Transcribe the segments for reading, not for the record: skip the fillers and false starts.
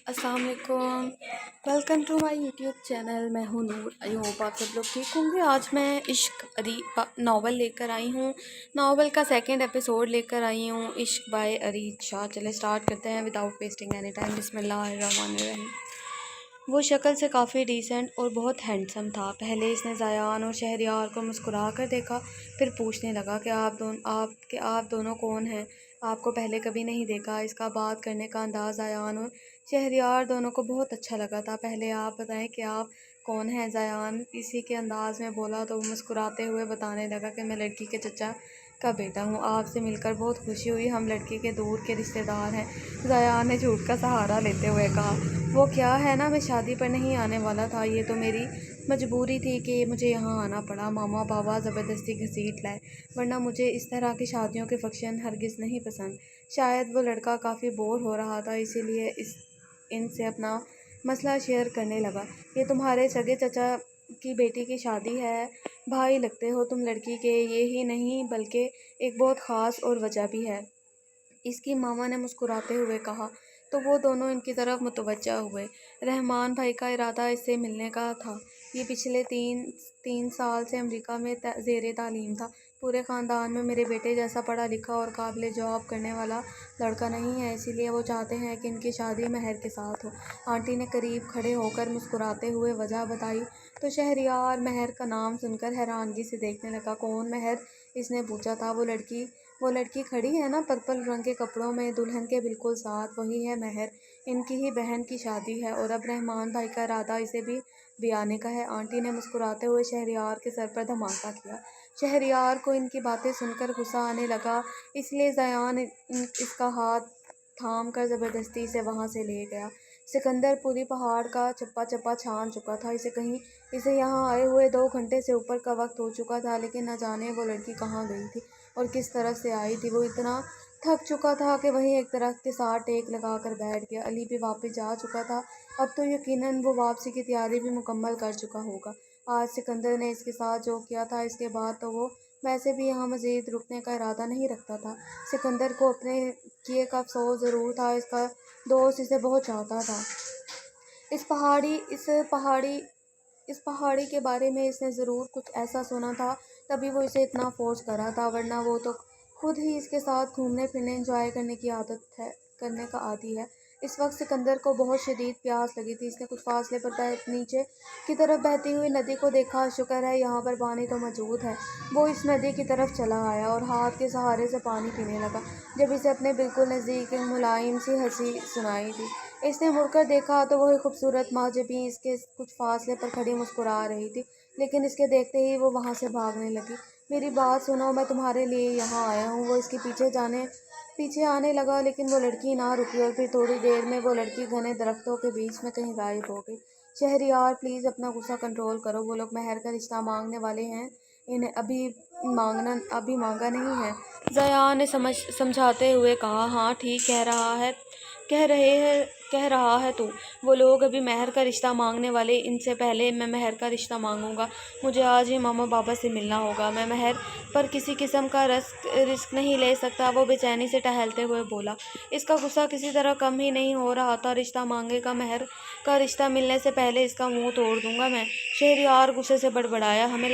अस्सलाम वालेकुम। Welcome to my YouTube channel. मैं हूँ नूर। आई होप आप सब लोग ठीक होंगे। आज मैं इश्क अरी नावल लेकर आई हूँ। नावल का सेकंड एपिसोड लेकर आई हूँ, इश्क बाय अरीज शाह। चले स्टार्ट करते हैं विदाउट वेस्टिंग एनी टाइम। बिस्मिल्लाहिर्रहमानिर्रहीम। वो शक्ल से काफ़ी डिसेंट और बहुत हैंडसम था। पहले इसने ज़यान और शहरयार को मुस्कुरा कर देखा, फिर पूछने लगा कि आप दोनों कौन हैं? आपको पहले कभी नहीं देखा। इसका बात करने का अंदाज़ ज़यान और शहरयार दोनों को बहुत अच्छा लगा था। पहले आप बताएं कि आप कौन हैं? ज़यान इसी के अंदाज़ में बोला तो वो मुस्कुराते हुए बताने लगा कि मैं लड़की के चचा का बेटा हूँ। आपसे मिलकर बहुत खुशी हुई। हम लड़की के दूर के रिश्तेदार हैं। ज़यान ने झूठ का सहारा लेते हुए कहा। वो क्या है ना, मैं शादी पर नहीं आने वाला था। ये तो मेरी मजबूरी थी कि मुझे यहाँ आना पड़ा। मामा बाबा ज़बरदस्ती घसीट लाए, वरना मुझे इस तरह की शादियों के फंक्शन हरगिज़ नहीं पसंद। शायद वो लड़का काफ़ी बोर हो रहा था, इसीलिए इनसे अपना मसला शेयर करने लगा। ये तुम्हारे सगे चचा की बेटी की शादी है। भाई लगते हो तुम लड़की के। ये ही नहीं बल्कि एक बहुत ख़ास और वजह भी है, इसकी मामा ने मुस्कुराते हुए कहा। तो वो दोनों इनकी तरफ मुतवज्जा हुए। रहमान भाई का इरादा इससे मिलने का था। ये पिछले तीन साल से अमेरिका में ज़ेरे तालीम था। पूरे ख़ानदान में मेरे बेटे जैसा पढ़ा लिखा और काबिल जॉब करने वाला लड़का नहीं है, इसीलिए वो चाहते हैं कि इनकी शादी महर के साथ हो। आंटी ने करीब खड़े होकर मुस्कुराते हुए वजह बताई तो शहरयार महर का नाम सुनकर हैरानगी से देखने लगा। कौन महर? इसने पूछा था। वो लड़की खड़ी है ना, पर्पल रंग के कपड़ों में, दुल्हन के बिल्कुल साथ, वही है महर। इनकी ही बहन की शादी है और अब रहमान भाई का इरादा इसे भी बियाने का है। आंटी ने मुस्कुराते हुए शहरयार के सर पर धमाका किया। शहरयार को इनकी बातें सुनकर गुस्सा आने लगा, इसलिए ज़यान इसका हाथ थाम कर ज़बरदस्ती से वहाँ से ले गया। सिकंदर पूरी पहाड़ का चप्पा चप्पा छान चुका था। इसे यहाँ आए हुए 2 घंटे से ऊपर का वक्त हो चुका था, लेकिन न जाने वो लड़की कहाँ गई थी और किस तरफ से आई थी। वो इतना थक चुका था कि वहीं एक दरख्त के साथ टेक लगा कर बैठ गया। अली भी वापस जा चुका था। अब तो यकीनन वो वापसी की तैयारी भी मुकम्मल कर चुका होगा। आज सिकंदर ने इसके साथ जो किया था, इसके बाद तो वो वैसे भी यहाँ मज़ीद रुकने का इरादा नहीं रखता था। सिकंदर को अपने किए का अफसोस ज़रूर था। इसका दोस्त इसे बहुत चाहता था। इस पहाड़ी के बारे में इसने ज़रूर कुछ ऐसा सुना था, तभी वो इसे इतना फोर्स कर रहा था, वरना वो तो खुद ही इसके साथ घूमने फिरने एंजॉय करने का आदी है। इस वक्त सिकंदर को बहुत शदीद प्यास लगी थी। इसने कुछ फासले पर नीचे की तरफ बहती हुई नदी को देखा। शुक्र है यहाँ पर पानी तो मौजूद है। वो इस नदी की तरफ चला आया और हाथ के सहारे से पानी पीने लगा। जब इसे अपने बिल्कुल नज़दीक मुलायम सी हंसी सुनाई दी, इसने मुड़कर देखा तो वही खूबसूरत महजबी इसके कुछ फासले पर खड़ी मुस्कुरा रही थी, लेकिन इसके देखते ही वो वहाँ से भागने लगी। मेरी बात सुनो, मैं तुम्हारे लिए यहाँ आया हूँ। वो इसके पीछे आने लगा, लेकिन वो लड़की ना रुकी और फिर थोड़ी देर में वो लड़की घने दरख्तों के बीच में कहीं गायब हो गई। शहरयार प्लीज़ अपना गुस्सा कंट्रोल करो। वो लोग महर का रिश्ता मांगने वाले हैं, इन्हें अभी मांगा नहीं है। ज़या ने समझाते हुए कहा। हाँ ठीक कह रहा है तू। वो लोग अभी महर का रिश्ता मांगने वाले, इनसे पहले मैं महर का रिश्ता मांगूंगा। मुझे आज ही मामा बाबा से मिलना होगा। मैं महर पर किसी किस्म का रिस्क नहीं ले सकता, वो बेचैनी से टहलते हुए बोला। इसका गुस्सा किसी तरह कम ही नहीं हो रहा था। रिश्ता मांगेगा, महर का रिश्ता मिलने से पहले इसका मुंह तोड़ दूंगा मैं। शहरयार गुस्से से बड़बड़ाया। हमें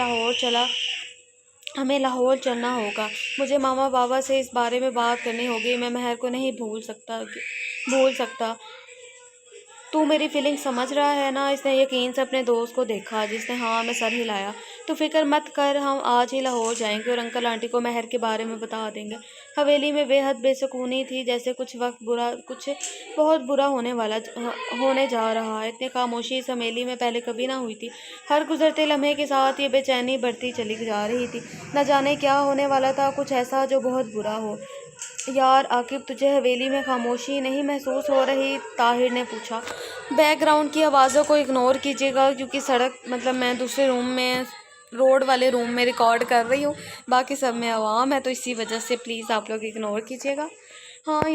लाहौर चलना होगा। मुझे मामा बाबा से इस बारे में बात करनी होगी। मैं महर को नहीं भूल सकता। तू मेरी फीलिंग समझ रहा है ना? इसने यकीन से अपने दोस्त को देखा, जिसने हाँ में सर हिलाया। तू फिक्र मत कर, हम आज ही लाहौर जाएंगे और अंकल आंटी को महर के बारे में बता देंगे। हवेली में बेहद बेसुकूनी थी, जैसे कुछ बहुत बुरा होने जा रहा है। इतनी खामोशी इस हवेली में पहले कभी ना हुई थी। हर गुजरते लम्हे के साथ ये बेचैनी बढ़ती चली जा रही थी। न जाने क्या होने वाला था, कुछ ऐसा जो बहुत बुरा हो। यार आकिब, तुझे हवेली में खामोशी नहीं महसूस हो रही? ताहिर ने पूछा। बैकग्राउंड की आवाज़ों को इग्नोर कीजिएगा, क्योंकि मैं दूसरे रूम में, रोड वाले रूम में रिकॉर्ड कर रही हूँ। बाकी सब में आवाम है, तो इसी वजह से प्लीज़ आप लोग इग्नोर कीजिएगा। हाँ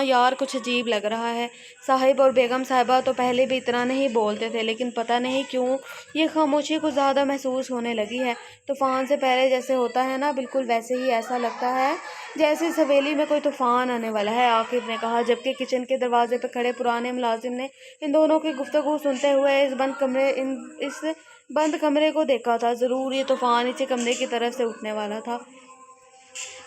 यार कुछ अजीब लग रहा है। साहिब और बेगम साहिबा तो पहले भी इतना नहीं बोलते थे, लेकिन पता नहीं क्यों ये खामोशी कुछ ज़्यादा महसूस होने लगी है। तूफ़ान से पहले जैसे होता है ना, बिल्कुल वैसे ही ऐसा लगता है जैसे इस हवेली में कोई तूफ़ान आने वाला है, आकिब ने कहा, जबकि किचन के दरवाजे पर खड़े पुराने मुलाजिम ने इन दोनों की गुफ्तगू सुनते हुए इस बंद कमरे को देखा था। ज़रूर ये तूफ़ान इसी कमरे की तरफ से उठने वाला था।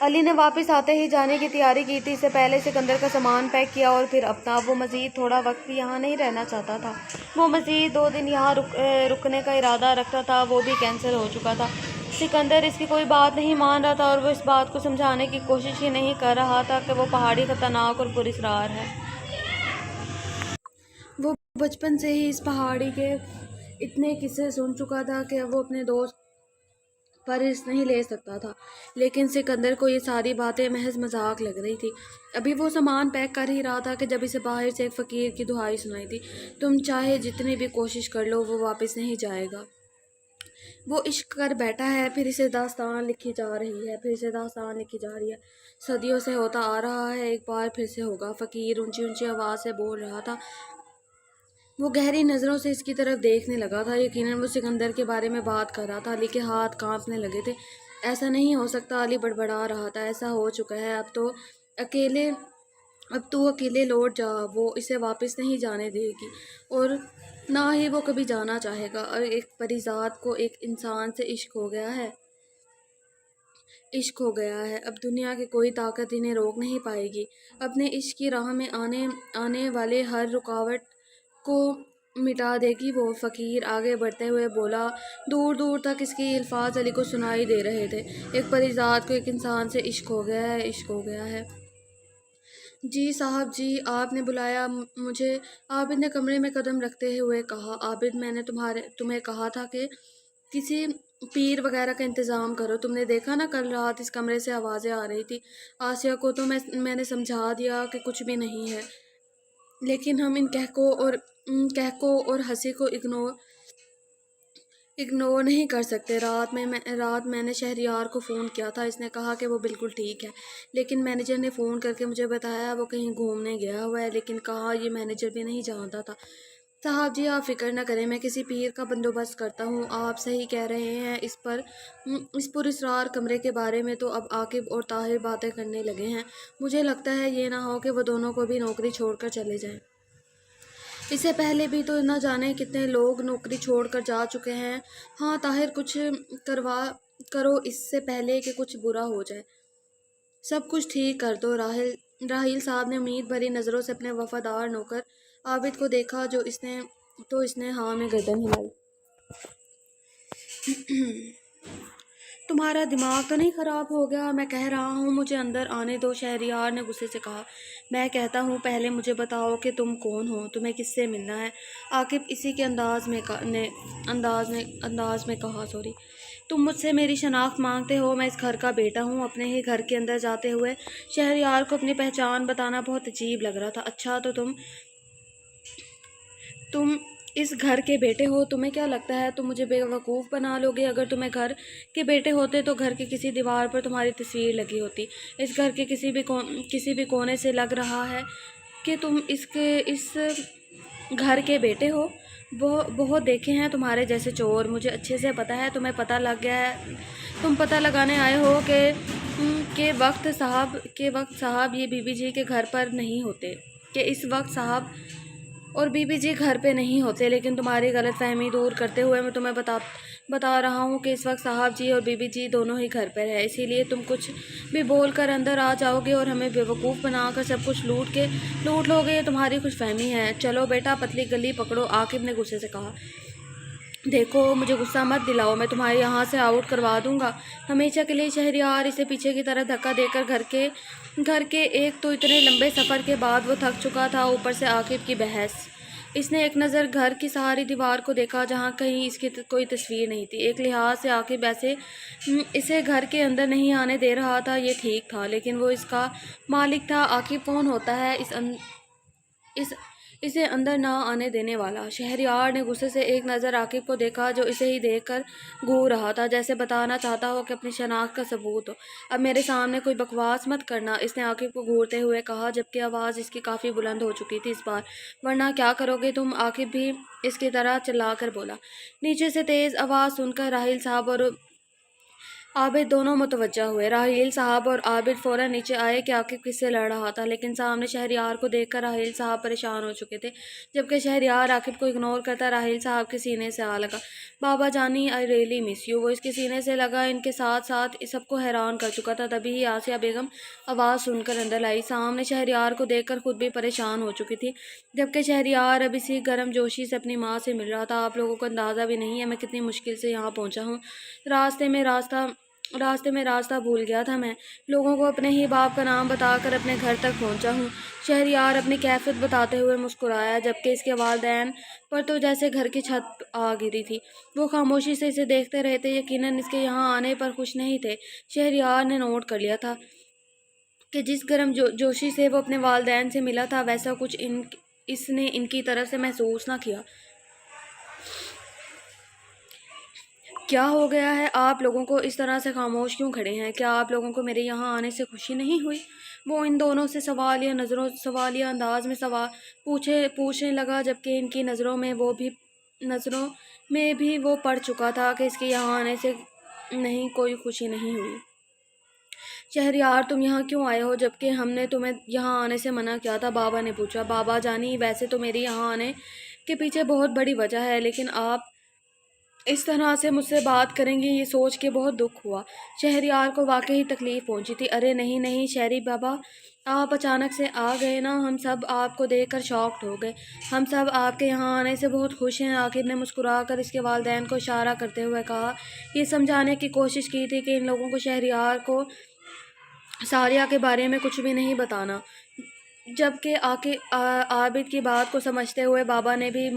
अली ने वापस आते ही जाने की तैयारी की थी। इससे पहले सिकंदर का सामान पैक किया और फिर अपना। वो मज़ीद थोड़ा वक्त भी यहाँ नहीं रहना चाहता था। वो मज़ीद 2 दिन यहाँ रुकने का इरादा रखता था, वो भी कैंसिल हो चुका था। सिकंदर इसकी कोई बात नहीं मान रहा था और वो इस बात को समझाने की कोशिश ही नहीं कर रहा था कि वो पहाड़ी ख़तरनाक और पुरअसरार है। वो बचपन से ही इस पहाड़ी के इतने किस्से सुन चुका था कि वो अपने दोस्त पर रिस्क नहीं ले सकता था, लेकिन सिकंदर को ये सारी बातें महज मजाक लग रही थी। अभी वो सामान पैक कर ही रहा था कि जब इसे बाहर से एक फ़कीर की दुहाई सुनाई थी, तुम चाहे जितनी भी कोशिश कर लो वो वापस नहीं जाएगा। वो इश्क कर बैठा है, फिर इसे दास्तान लिखी जा रही है, फिर इसे दास्तान लिखी जा रही है। सदियों से होता आ रहा है, एक बार फिर से होगा। फ़कीर ऊंची ऊंची आवाज़ से बोल रहा था। वो गहरी नज़रों से इसकी तरफ देखने लगा था। यकीनन वो सिकंदर के बारे में बात कर रहा था। अली के हाथ कांपने लगे थे। ऐसा नहीं हो सकता, अली बड़बड़ा रहा था। ऐसा हो चुका है, अब तू अकेले लौट जा। वो इसे वापस नहीं जाने देगी और ना ही वो कभी जाना चाहेगा। और एक परिजात को एक इंसान से इश्क हो गया है। अब दुनिया की कोई ताकत इन्हें रोक नहीं पाएगी। अपने इश्क की राह में आने वाले हर रुकावट को मिटा देगी वो। फ़कीर आगे बढ़ते हुए बोला। दूर दूर तक इसके अल्फाज अली को सुनाई दे रहे थे। एक परिजात को एक इंसान से इश्क हो गया है, इश्क हो गया है। जी साहब जी, आपने बुलाया मुझे, आबिद ने कमरे में कदम रखते हुए कहा। आबिद, मैंने तुम्हें कहा था कि किसी पीर वगैरह का इंतज़ाम करो। तुमने देखा ना, कल रात इस कमरे से आवाज़ें आ रही थी। आसिया को तो मैंने समझा दिया कि कुछ भी नहीं है, लेकिन हम इन कहकों और हंसी को इग्नोर नहीं कर सकते। रात मैंने शहरियार को फ़ोन किया था। इसने कहा कि वो बिल्कुल ठीक है, लेकिन मैनेजर ने फ़ोन करके मुझे बताया वो कहीं घूमने गया हुआ है। लेकिन कहा ये मैनेजर भी नहीं जानता था। साहब जी, आप फ़िक्र न करें, मैं किसी पीर का बंदोबस्त करता हूँ। आप सही कह रहे हैं। इस पुरस्रार कमरे के बारे में तो अब आकिब और ताहिर बातें करने लगे हैं। मुझे लगता है ये ना हो कि वो दोनों को भी नौकरी छोड़कर चले जाएं। इससे पहले भी तो न जाने कितने लोग नौकरी छोड़कर जा चुके हैं। हाँ ताहिर, कुछ करो इससे पहले कि कुछ बुरा हो जाए। सब कुछ ठीक कर दो। राहिल साहब ने उम्मीद भरी नज़रों से अपने वफादार नौकर आबिद को देखा, इसने हाँ में गर्दन हिलाई। तुम्हारा दिमाग तो नहीं ख़राब हो गया? मैं कह रहा हूँ मुझे अंदर आने दो, शहरियार ने गुस्से से कहा। मैं कहता हूँ पहले मुझे बताओ कि तुम कौन हो, तुम्हें किससे मिलना है? आकिब इसी के अंदाज में कहा। सॉरी, तुम मुझसे मेरी शनाख्त मांगते हो? मैं इस घर का बेटा हूँ। अपने ही घर के अंदर जाते हुए शहरियार को अपनी पहचान बताना बहुत अजीब लग रहा था। अच्छा, तो तुम इस घर के बेटे हो। तुम्हें क्या लगता है तुम मुझे बेवकूफ़ बना लोगे? अगर तुम्हें घर के बेटे होते तो घर की किसी दीवार पर तुम्हारी तस्वीर लगी होती। इस घर के किसी भी कोने से लग रहा है कि तुम इस घर के बेटे हो। बहुत देखे हैं तुम्हारे जैसे चोर। मुझे अच्छे से पता है, तुम्हें पता लग गया है। तुम पता लगाने आए हो कि वक्त साहब ये बीबी जी के घर पर नहीं होते, कि इस वक्त साहब और बीबी जी घर पे नहीं होते। लेकिन तुम्हारी गलतफहमी दूर करते हुए मैं तुम्हें बता रहा हूँ कि इस वक्त साहब जी और बीबी जी दोनों ही घर पर है। इसीलिए तुम कुछ भी बोल कर अंदर आ जाओगे और हमें बेवकूफ़ बनाकर सब कुछ लूट लोगे। ये तुम्हारी खुशफहमी है। चलो बेटा, पतली गली पकड़ो, आकिब ने गुस्से से कहा। देखो, मुझे गुस्सा मत दिलाओ, मैं तुम्हारे यहाँ से आउट करवा दूंगा हमेशा के लिए। शहरियार इसे पीछे की तरफ धक्का देकर घर के एक तो इतने लंबे सफ़र के बाद वो थक चुका था, ऊपर से आकिब की बहस। इसने एक नज़र घर की सारी दीवार को देखा, जहाँ कहीं इसकी कोई तस्वीर नहीं थी। एक लिहाज से आकिब ऐसे इसे घर के अंदर नहीं आने दे रहा था, ये ठीक था, लेकिन वो इसका मालिक था। आकिब कौन होता है? اسے اندر نہ آنے دینے والا۔ شہریار نے غصے سے ایک نظر عاقب کو دیکھا جو اسے ہی دیکھ کر گھور رہا تھا، جیسے بتانا چاہتا ہو کہ اپنی شناخت کا ثبوت ہو۔ اب میرے سامنے کوئی بکواس مت کرنا، اس نے عاقب کو گھورتے ہوئے کہا، جبکہ آواز اس کی کافی بلند ہو چکی تھی اس بار۔ ورنہ کیا کرو گے تم؟ عاقب بھی اس کی طرح چلا کر بولا۔ نیچے سے تیز آواز سن کر راحیل صاحب اور عابد دونوں متوجہ ہوئے۔ راحیل صاحب اور عابد فوراً نیچے آئے کہ عاقب کس سے لڑ رہا تھا، لیکن سامنے شہریار کو دیکھ کر راحیل صاحب پریشان ہو چکے تھے، جبکہ شہریار عاقب کو اگنور کرتا راحیل صاحب کے سینے سے آ لگا۔ بابا جانی، آئی ریئلی مس یو، وہ اس کے سینے سے لگا۔ ان کے ساتھ ساتھ سب کو حیران کر چکا تھا۔ تبھی ہی آسیہ بیگم آواز سن کر اندر آئی، سامنے شہریار کو دیکھ کر خود بھی پریشان ہو چکی تھی، جبکہ شہریار اب اسی گرم جوشی سے اپنی ماں سے مل رہا تھا۔ آپ لوگوں کو اندازہ بھی نہیں ہے میں کتنی مشکل سے یہاں پہنچا ہوں۔ راستے میں راستہ بھول گیا تھا میں، لوگوں کو اپنے ہی باپ کا نام بتا کر اپنے گھر تک پہنچا ہوں۔ شہریار اپنی کیفیت بتاتے ہوئے مسکرایا، جبکہ اس کے والدین پر تو جیسے گھر کی چھت آ گری تھی۔ وہ خاموشی سے اسے دیکھتے رہتے، یقیناً اس کے یہاں آنے پر خوش نہیں تھے۔ شہریار نے نوٹ کر لیا تھا کہ جس گرم جوشی سے وہ اپنے والدین سے ملا تھا، ویسا کچھ اس نے ان کی طرف سے محسوس نہ کیا۔ کیا ہو گیا ہے؟ آپ لوگوں کو اس طرح سے خاموش کیوں کھڑے ہیں؟ کیا آپ لوگوں کو میرے یہاں آنے سے خوشی نہیں ہوئی؟ وہ ان دونوں سے سوالیہ انداز میں پوچھنے لگا، جبکہ ان کی نظروں میں بھی وہ پڑ چکا تھا کہ اس کے یہاں آنے سے نہیں کوئی خوشی نہیں ہوئی۔ شہریار، تم یہاں کیوں آئے ہو جبکہ ہم نے تمہیں یہاں آنے سے منع کیا تھا؟ بابا نے پوچھا۔ بابا جانی، ویسے تو میرے یہاں آنے کے پیچھے بہت بڑی وجہ ہے، لیکن آپ اس طرح سے مجھ سے بات کریں گے یہ سوچ کے بہت دکھ ہوا۔ شہریار کو واقعی تکلیف پہنچی تھی۔ ارے نہیں شہری بابا، آپ اچانک سے آ گئے نا، ہم سب آپ کو دیکھ کر شاکڈ ہو گئے۔ ہم سب آپ کے یہاں آنے سے بہت خوش ہیں۔ عاقب نے مسکرا کر اس کے والدین کو اشارہ کرتے ہوئے کہا، یہ سمجھانے کی کوشش کی تھی کہ ان لوگوں کو شہریار کو ساریہ کے بارے میں کچھ بھی نہیں بتانا۔ جبکہ عابد کی بات کو سمجھتے ہوئے بابا نے بھی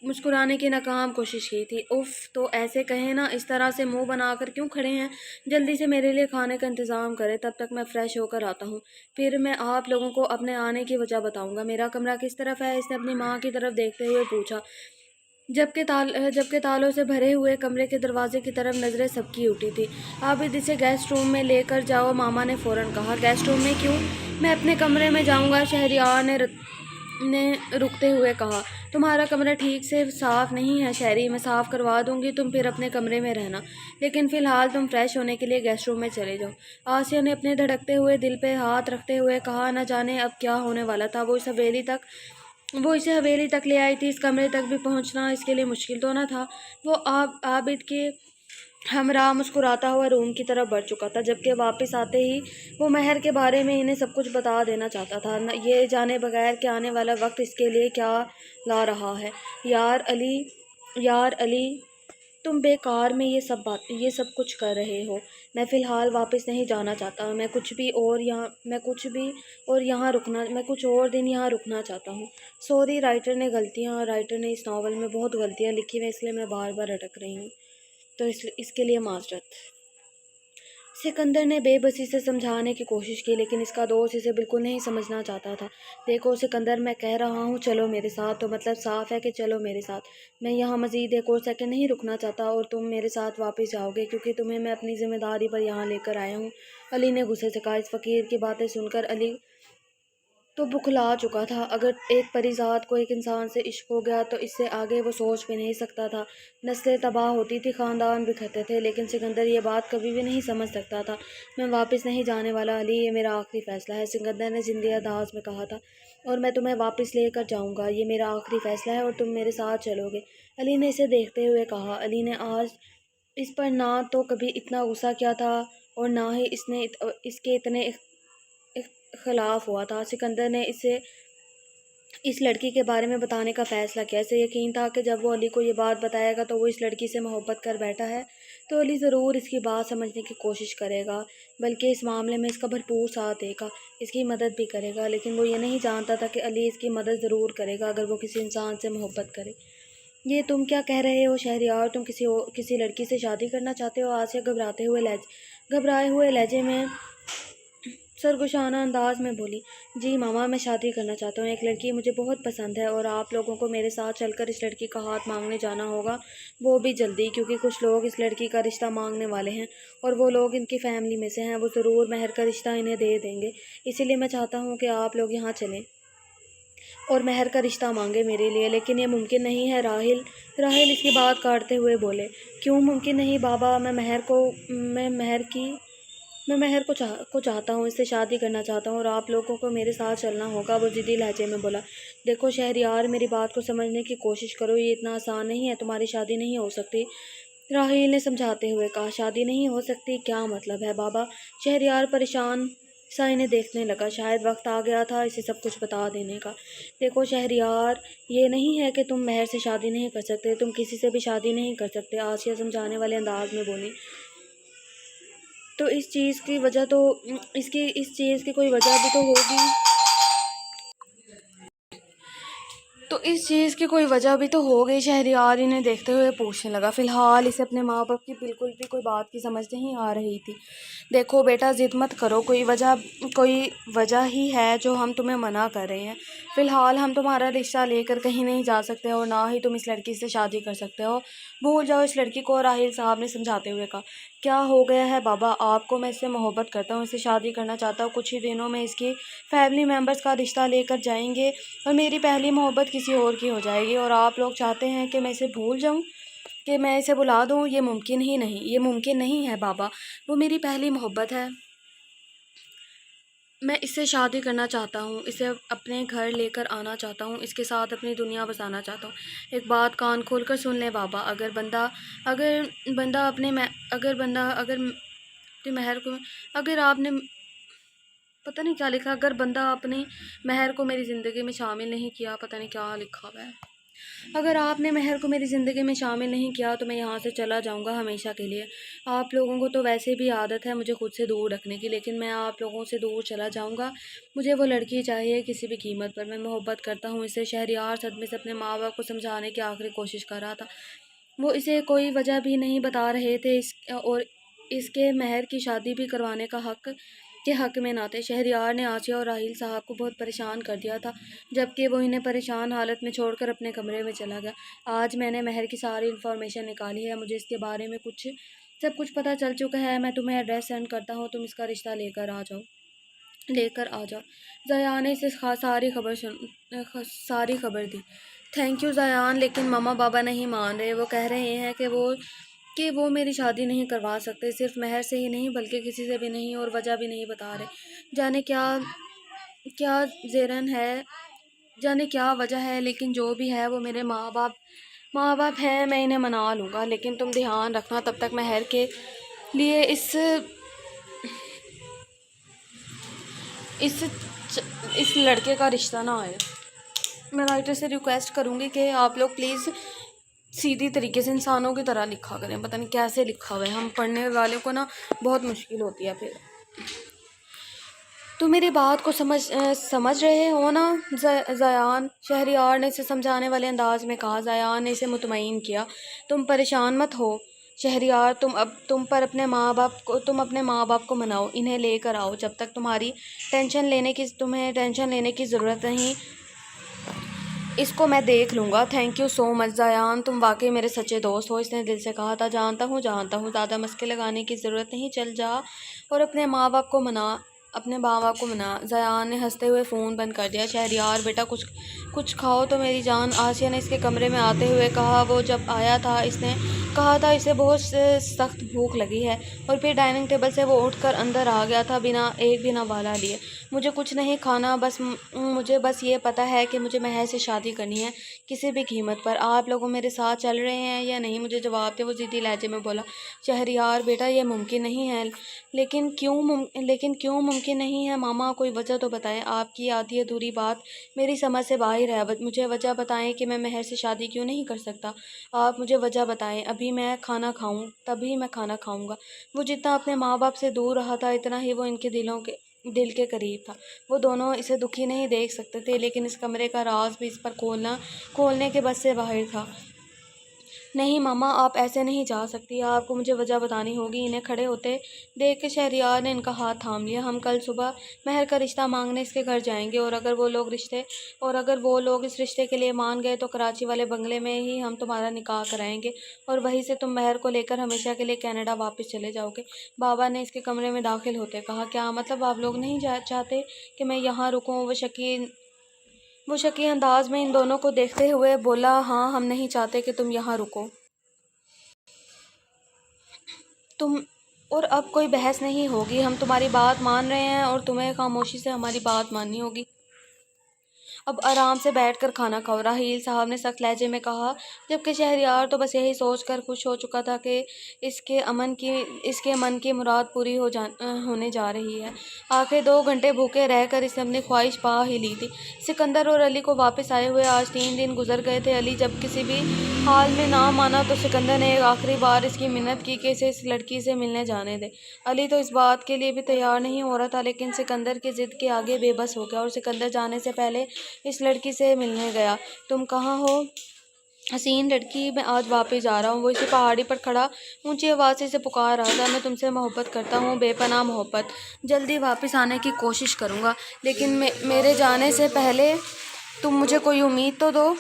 مسکرانے کی ناکام کوشش کی تھی۔ اف، تو ایسے کہیں نا، اس طرح سے منہ بنا کر کیوں کھڑے ہیں؟ جلدی سے میرے لیے کھانے کا انتظام کریں، تب تک میں فریش ہو کر آتا ہوں، پھر میں آپ لوگوں کو اپنے آنے کی وجہ بتاؤں گا۔ میرا کمرہ کس طرف ہے؟ اس نے اپنی ماں کی طرف دیکھتے ہوئے پوچھا، جبکہ تالوں سے بھرے ہوئے کمرے کے دروازے کی طرف نظریں سب کی اٹھی تھی۔ عابد، اسے گیسٹ روم میں لے کر جاؤ، ماما نے فوراً کہا۔ گیسٹ روم میں کیوں؟ میں اپنے کمرے میں جاؤں گا، شہریار نے رکتے ہوئے کہا۔ تمہارا کمرہ ٹھیک سے صاف نہیں ہے شہری، میں صاف کروا دوں گی، تم پھر اپنے کمرے میں رہنا، لیکن فی الحال تم فریش ہونے کے لیے گیسٹ روم میں چلے جاؤ۔ آسیہ نے اپنے دھڑکتے ہوئے دل پہ ہاتھ رکھتے ہوئے کہا۔ نہ جانے اب کیا ہونے والا تھا۔ وہ اسے حویلی تک لے آئی تھی، اس کمرے تک بھی پہنچنا اس کے لیے مشکل تو نہ تھا۔ وہ عابد کے ہمراہ مسکراتا ہوا روم کی طرف بڑھ چکا تھا، جبکہ واپس آتے ہی وہ مہر کے بارے میں انہیں سب کچھ بتا دینا چاہتا تھا، یہ جانے بغیر کہ آنے والا وقت اس کے لیے کیا لا رہا ہے۔ یار علی، تم بیکار میں یہ سب کچھ کر رہے ہو۔ میں فی الحال واپس نہیں جانا چاہتا، میں کچھ اور دن یہاں رکنا چاہتا ہوں۔ سوری، رائٹر نے اس ناول میں بہت غلطیاں لکھی ہیں، اس لیے میں بار بار اٹک رہی ہوں، تو اس کے لیے معذرت۔ سکندر نے بے بسی سے سمجھانے کی کوشش کی، لیکن اس کا دوست اسے بالکل نہیں سمجھنا چاہتا تھا۔ دیکھو سکندر، میں کہہ رہا ہوں چلو میرے ساتھ، تو مطلب صاف ہے کہ چلو میرے ساتھ۔ میں یہاں مزید ایک اور سیکنڈ نہیں رکنا چاہتا، اور تم میرے ساتھ واپس جاؤ گے کیونکہ تمہیں میں اپنی ذمہ داری پر یہاں لے کر آیا ہوں، علی نے غصے سے کہا۔ اس فقیر کی باتیں سن کر علی تو بکھلا چکا تھا۔ اگر ایک پری ذات کو ایک انسان سے عشق ہو گیا تو اس سے آگے وہ سوچ بھی نہیں سکتا تھا۔ نسلیں تباہ ہوتی تھی، خاندان بکھرتے تھے، لیکن سکندر یہ بات کبھی بھی نہیں سمجھ سکتا تھا۔ میں واپس نہیں جانے والا علی، یہ میرا آخری فیصلہ ہے، سکندر نے زندہ انداز میں کہا تھا، اور میں تمہیں واپس لے کر جاؤں گا، یہ میرا آخری فیصلہ ہے اور تم میرے ساتھ چلو گے، علی نے اسے دیکھتے ہوئے کہا۔ علی نے آج اس پر نہ تو کبھی اتنا غصہ کیا تھا اور نہ ہی اس کے اتنے خلاف ہوا تھا۔ سکندر نے اسے اس لڑکی کے بارے میں بتانے کا فیصلہ کیا۔ اسے یقین تھا کہ جب وہ علی کو یہ بات بتائے گا تو وہ اس لڑکی سے محبت کر بیٹھا ہے تو علی ضرور اس کی بات سمجھنے کی کوشش کرے گا، بلکہ اس معاملے میں اس کا بھرپور ساتھ دے گا، اس کی مدد بھی کرے گا، لیکن وہ یہ نہیں جانتا تھا کہ علی اس کی مدد ضرور کرے گا اگر وہ کسی انسان سے محبت کرے۔ یہ تم کیا کہہ رہے ہو شہریار؟ تم کسی لڑکی سے شادی کرنا چاہتے ہو؟ آسیہ گھبرائے ہوئے لہجے میں सरगोशाना अंदाज में बोली, जी मामा, मैं शादी करना चाहता हूँ। एक लड़की मुझे बहुत पसंद है और आप लोगों को मेरे साथ चलकर इस लड़की का हाथ मांगने जाना होगा, वो भी जल्दी, क्योंकि कुछ लोग इस लड़की का रिश्ता मांगने वाले हैं और वो लोग इनकी फैमिली में से हैं। वो ज़रूर मेहर का रिश्ता इन्हें दे देंगे, इसीलिए मैं चाहता हूँ कि आप लोग यहाँ चलें और मेहर का रिश्ता मांगे मेरे लिए। लेकिन ये मुमकिन नहीं है राहिल। राहिल इसकी बात काटते हुए बोले, क्यों मुमकिन नहीं बाबा? मैं मेहर को चाहता हूँ, इससे शादी करना चाहता हूँ और आप लोगों को मेरे साथ चलना होगा। वो ज़िद्दी लहजे में बोला, देखो शहरयार, मेरी बात को समझने की कोशिश करो, ये इतना आसान नहीं है, तुम्हारी शादी नहीं हो सकती। राहिल ने समझाते हुए कहा, शादी नहीं हो सकती? क्या मतलब है बाबा? शहरयार परेशान सा इन्हें देखने लगा। शायद वक्त आ गया था इसे सब कुछ बता देने का। देखो शहरयार, ये नहीं है कि तुम मेहर से शादी नहीं कर सकते, तुम किसी से भी शादी नहीं कर सकते, आसिया समझाने वाले अंदाज में बोली। तो इस चीज़ की वजह तो इस चीज़ की कोई वजह भी तो होगी। तो इस चीज़ की कोई वजह भी तो हो गई। शहरयार इन्हें देखते हुए पूछने लगा। फ़िलहाल इसे अपने माँ बाप की बिल्कुल भी कोई बात की समझ नहीं आ रही थी। देखो बेटा, ज़िद मत करो, कोई वजह ही है जो हम तुम्हें मना कर रहे हैं। फ़िलहाल हम तुम्हारा रिश्ता लेकर कहीं नहीं जा सकते और ना ही तुम इस लड़की से शादी कर सकते हो। भूल जाओ इस लड़की को, राहिल साहब ने समझाते हुए कहा। क्या हो गया है बाबा? आपको मैं इससे मोहब्बत करता हूँ, इससे शादी करना चाहता हूँ। कुछ ही दिनों में इसकी फैमिली मेम्बर्स का रिश्ता लेकर जाएंगे और मेरी पहली मोहब्बत किसी और की हो जाएगी और आप लोग चाहते हैं कि मैं इसे भूल जाऊं, कि मैं इसे भुला दूं? ये मुमकिन नहीं है बाबा। वो मेरी पहली मोहब्बत है, मैं इससे शादी करना चाहता हूँ, इसे अपने घर लेकर आना चाहता हूँ, इसके साथ अपनी दुनिया बसाना चाहता हूँ। एक बात कान खोलकर सुन ले बाबा, अगर बंदा अपनी महर को, अगर आपने पता नहीं क्या लिखा, अगर बंदा अपनी महर को मेरी ज़िंदगी में शामिल नहीं किया, पता नहीं क्या लिखा हुआ है। अगर आपने महर को मेरी ज़िंदगी में शामिल नहीं किया तो मैं यहाँ से चला जाऊँगा हमेशा के लिए। आप लोगों को तो वैसे भी आदत है मुझे खुद से दूर रखने की, लेकिन मैं आप लोगों से दूर चला जाऊँगा। मुझे वो लड़की चाहिए किसी भी कीमत पर, मैं मोहब्बत करता हूँ इससे। शहरयार सदमे से अपने माँ बाप को समझाने की आखिरी कोशिश कर रहा था। वो इसे कोई वजह भी नहीं बता रहे थे और इसके महर की शादी भी करवाने के हक में ना थे। शहरयार ने आसिया और राहिल साहब को बहुत परेशान कर दिया था, जबकि वो इन्हें परेशान हालत में छोड़कर अपने कमरे में चला गया। आज मैंने महर की सारी इन्फॉर्मेशन निकाली है, मुझे इसके बारे में सब कुछ पता चल चुका है। मैं तुम्हें एड्रेस सेंड करता हूँ, तुम इसका रिश्ता लेकर आ जाओ। ज़यान ने इसे सारी खबर दी। थैंक यू ज़यान, लेकिन मम्मा पापा नहीं मान रहे। वो कह रहे हैं कि वो मेरी शादी नहीं करवा सकते, सिर्फ महर से ही नहीं बल्कि किसी से भी नहीं, और वजह भी नहीं बता रहे। जाने क्या क्या ज़ेरन है, जाने क्या वजह है, लेकिन जो भी है वो मेरे माँ बाप हैं, मैं इन्हें मना लूँगा। लेकिन तुम ध्यान रखना, तब तक महर के लिए इस लड़के का रिश्ता ना आए। मैं राइटर से रिक्वेस्ट करूँगी कि आप लोग प्लीज़ सीधी तरीके से इंसानों की तरह लिखा करें। पता नहीं कैसे लिखा हुआ है, हम पढ़ने वाले को ना बहुत मुश्किल होती है। फिर तो मेरी बात को समझ रहे हो ना ज़यान? शहरयार ने इसे समझाने वाले अंदाज में कहा। ज़यान ने इसे मुतमईन किया। तुम परेशान मत हो शहरयार, तुम अपने माँ बाप को मनाओ, इन्हें लेकर आओ। जब तक तुम्हें टेंशन लेने की ज़रूरत नहीं, इसको मैं देख लूँगा। Thank you so much Zayan, तुम वाकई मेरे सच्चे दोस्त हो, इसने दिल से कहा था। जानता हूँ, ज़्यादा मस्के लगाने की ज़रूरत नहीं, चल जा और अपने माँ बाप को मना। ज़यान ने हंसते हुए फ़ोन बंद कर दिया। शहरयार, बेटा कुछ खाओ तो मेरी जान, आसिया ने इसके कमरे में आते हुए कहा। वो जब आया था इसने कहा था इसे बहुत सख्त भूख लगी है, और फिर डाइनिंग टेबल से वो उठकर अंदर आ गया था बिना वाला लिए। मुझे कुछ नहीं खाना, मुझे बस ये पता है कि मुझे महर से शादी करनी है किसी भी कीमत पर। आप लोग मेरे साथ चल रहे हैं या नहीं, मुझे जवाब दे, वो ज़िद्दी लहजे में बोला। शहरयार, बेटा ये मुमकिन नहीं है। लेकिन क्यों मुमकिन नहीं है मामा? कोई वजह तो बताएं। आपकी आधी अधूरी बात मेरी समझ से बाहर है। मुझे वजह बताएं कि मैं महर से शादी क्यों नहीं कर सकता। आप मुझे वजह बताएं, तभी मैं खाना खाऊंगा। वो जितना अपने माँ बाप से दूर रहा था, इतना ही वो इनके दिल के करीब था। वो दोनों इसे दुखी नहीं देख सकते थे, लेकिन इस कमरे का राज भी इस पर खोलने के बस से बाहर था। نہیں ماما، آپ ایسے نہیں جا سکتی، آپ کو مجھے وجہ بتانی ہوگی۔ انہیں کھڑے ہوتے دیکھ کے شہریار نے ان کا ہاتھ تھام لیا۔ ہم کل صبح مہر کا رشتہ مانگنے اس کے گھر جائیں گے، اور اگر وہ لوگ اس رشتے کے لیے مان گئے تو کراچی والے بنگلے میں ہی ہم تمہارا نکاح کرائیں گے، اور وہیں سے تم مہر کو لے کر ہمیشہ کے لیے کینیڈا واپس چلے جاؤ گے۔ بابا نے اس کے کمرے میں داخل ہوتے کہا، کیا مطلب آپ لوگ نہیں چاہتے کہ میں یہاں رکوں؟ وہ شکی انداز میں ان دونوں کو دیکھتے ہوئے بولا، ہاں، ہم نہیں چاہتے کہ تم یہاں رکو۔ اور اب کوئی بحث نہیں ہوگی، ہم تمہاری بات مان رہے ہیں اور تمہیں خاموشی سے ہماری بات ماننی ہوگی۔ اب آرام سے بیٹھ کر کھانا کھاؤ، راحیل صاحب نے سخت لہجے میں کہا، جبکہ شہریار تو بس یہی سوچ کر خوش ہو چکا تھا کہ اس کے من کی مراد پوری ہونے جا رہی ہے۔ آخر 2 گھنٹے بھوکے رہ کر اس نے اپنی خواہش پا ہی لی تھی۔ سکندر اور علی کو واپس آئے ہوئے آج 3 دن گزر گئے تھے۔ علی جب کسی بھی حال میں نہ مانا تو سکندر نے ایک آخری بار اس کی منت کی کہ اسے اس لڑکی سے ملنے جانے دے۔ علی تو اس بات کے لیے بھی تیار نہیں ہو رہا تھا، لیکن سکندر کی ضد کے آگے بے بس ہو گیا، اور سکندر جانے سے پہلے اس لڑکی سے ملنے گیا۔ تم کہاں ہو حسین لڑکی؟ میں آج واپس جا رہا ہوں۔ وہ اسی پہاڑی پر کھڑا اونچی آواز سے اسے پکار رہا تھا۔ میں تم سے محبت کرتا ہوں، بے پناہ محبت۔ جلدی واپس آنے کی کوشش کروں گا، لیکن میرے جانے سے پہلے تم مجھے کوئی امید تو دو۔